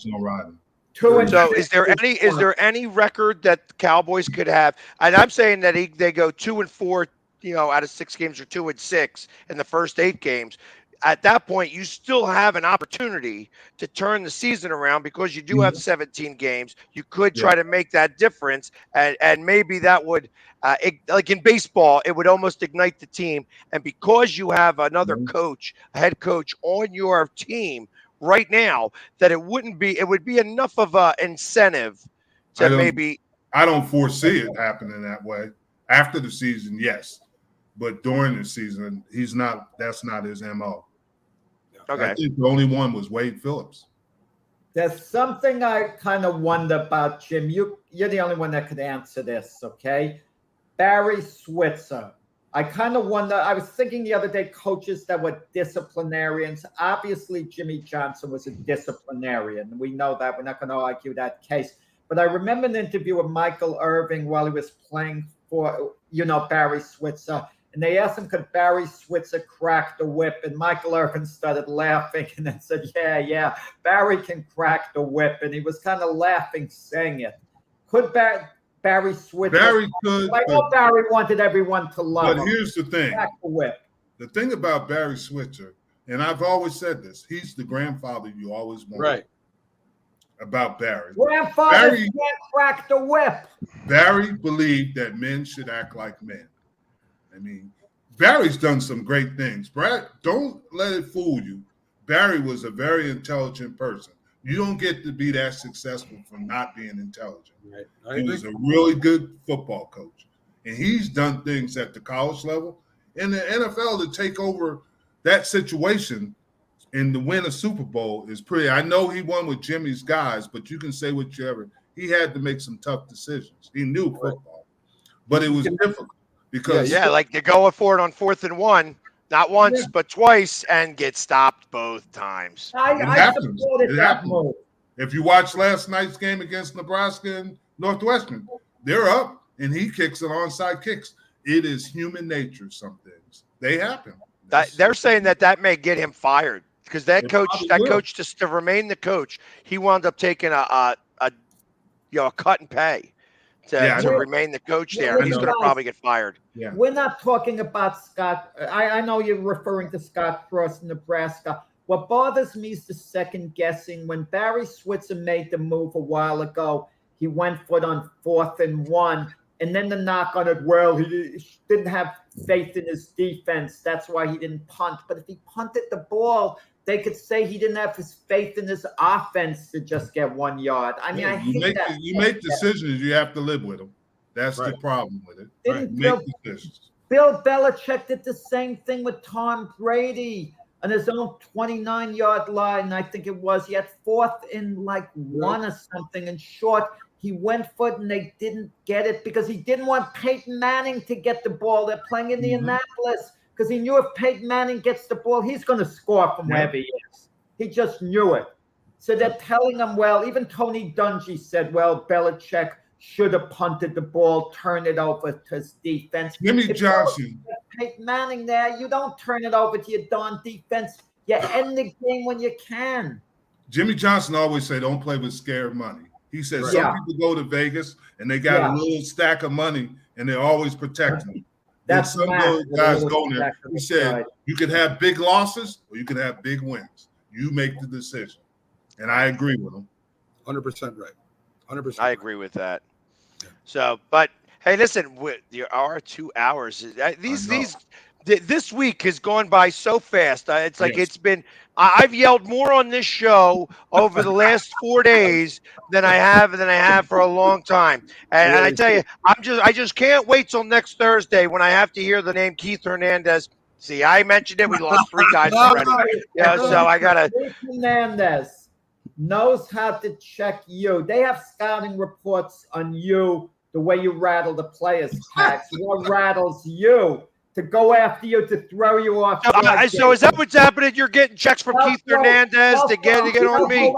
no riding. So is there any record that the Cowboys could have? And I'm saying that they go 2-4, out of 6 games, or 2-6 in the first 8 games. at that point, you still have an opportunity to turn the season around because you do have 17 games. You could try to make that difference, and maybe that would, like in baseball, it would almost ignite the team. And because you have another coach, a head coach on your team right now, that it would be enough of an incentive to maybe. I don't foresee it happening that way. After the season, yes. But during the season, that's not his MO. Okay. I think the only one was Wade Phillips. There's something I kind of wonder about, Jim. You're the only one that could answer this, okay? Barry Switzer. I kind of wonder. I was thinking the other day, coaches that were disciplinarians. Obviously, Jimmy Johnson was a disciplinarian. We know that. We're not going to argue that case. But I remember an interview with Michael Irving while he was playing for, Barry Switzer. And they asked him, could Barry Switzer crack the whip? And Michael Irvin started laughing and then said, yeah, Barry can crack the whip. And he was kind of laughing, saying it. Could Barry Switzer? Barry could. I know Barry wanted everyone to love him. But here's the thing. Crack the whip. The thing about Barry Switzer, and I've always said this, he's the grandfather you always want. Right. About Barry. Grandfather can't crack the whip. Barry believed that men should act like men. I mean, Barry's done some great things. Brad, don't let it fool you. Barry was a very intelligent person. You don't get to be that successful from not being intelligent. Right. He was a really good football coach. And he's done things at the college level. In the NFL, to take over that situation and to win a Super Bowl is pretty. I know he won with Jimmy's guys, but you can say whatever. He had to make some tough decisions. He knew football. But it was difficult. Because like they're going for it on 4th and 1, not once but twice, and get stopped both times. I supported that move. If you watch last night's game against Nebraska and Northwestern, they're up, and he kicks an onside kicks. It is human nature. Some things they happen. They're saying that may get him fired because that coach just to remain the coach, he wound up taking a cut and pay. To remain the coach there. He's going to probably get fired. Yeah. We're not talking about Scott. I know you're referring to Scott Frost in Nebraska. What bothers me is the second guessing. When Barry Switzer made the move a while ago, he went for it on 4th and 1. And then the knock on it, well, he didn't have faith in his defense. That's why he didn't punt. But if he punted the ball, they could say he didn't have his faith in his offense to just get 1 yard. I mean, I hate that. You make decisions, you have to live with them. That's the problem with it. Make decisions. Bill Belichick did the same thing with Tom Brady on his own 29-yard line. I think it was. He had 4th and 1 or something and short. He went for it and they didn't get it because he didn't want Peyton Manning to get the ball. They're playing Indianapolis. Because he knew if Peyton Manning gets the ball, he's going to score from wherever he is. He just knew it. So they're telling him, well, even Tony Dungy said, well, Belichick should have punted the ball, turned it over to his defense. Jimmy Johnson. Peyton Manning there, you don't turn it over to your darn defense. You end the game when you can. Jimmy Johnson always said, don't play with scared money. He said some people go to Vegas and they got a little stack of money and they're always protecting. That's some of those guys go there. He said, you can have big losses or you can have big wins. You make the decision. And I agree with him. 100% right. 100%. I agree with that. So, but hey, listen, our 2 hours. This week has gone by so fast. It's like it's been. I've yelled more on this show over the last 4 days than I have for a long time. And I tell you, I just can't wait till next Thursday when I have to hear the name Keith Hernandez. See, I mentioned it. We lost 3 guys already. So I gotta. Keith Hernandez knows how to check you. They have scouting reports on you. The way you rattle the players' tags. What rattles you? To go after you, to throw you off. So is that what's happening? You're getting checks from Keith Hernandez to get on me?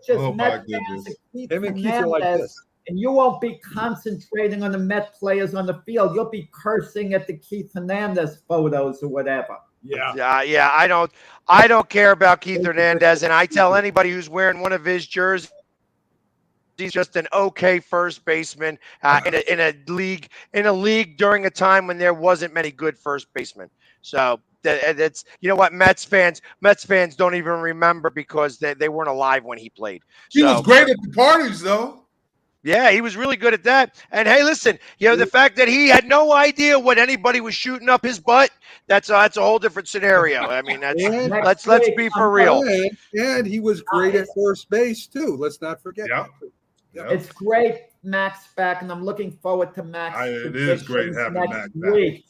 Oh, my goodness. Him and Keith are like this. And you won't be concentrating on the Met players on the field. You'll be cursing at the Keith Hernandez photos or whatever. Yeah. I don't care about Keith Hernandez, and I tell anybody who's wearing one of his jerseys, he's just an okay first baseman in a league during a time when there wasn't many good first basemen. So It's you know what, Mets fans don't even remember because they weren't alive when he played. He was great at the parties, though. Yeah, he was really good at that. And hey, listen, the fact that he had no idea what anybody was shooting up his butt, that's a whole different scenario. I mean, let's be for real. And he was great at first base too. Let's not forget. Yep. It's great, Mac's back, and I'm looking forward to Mac's. It is great having Mac week.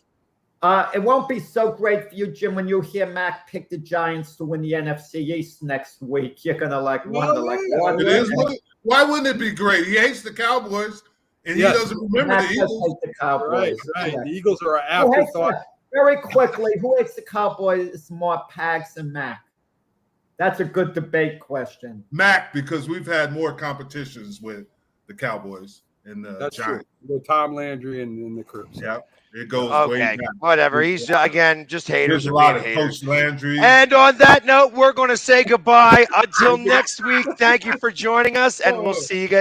It won't be so great for you, Jim, when you hear Mac pick the Giants to win the NFC East next week. You're gonna wonder, why wouldn't it be great? He hates the Cowboys, and he doesn't remember the Eagles. Hate the Cowboys. Right. The Eagles are an afterthought. Very quickly, who hates the Cowboys more, Pags and Mac? That's a good debate question. Mac, because we've had more competitions with the Cowboys and the That's Giants. True. With Tom Landry and the Crips. Yeah. It goes way okay, back. whatever. He's again just haters. There's a lot of haters. Coach Landry. And on that note, we're going to say goodbye until next week. Thank you for joining us, and we'll see you guys.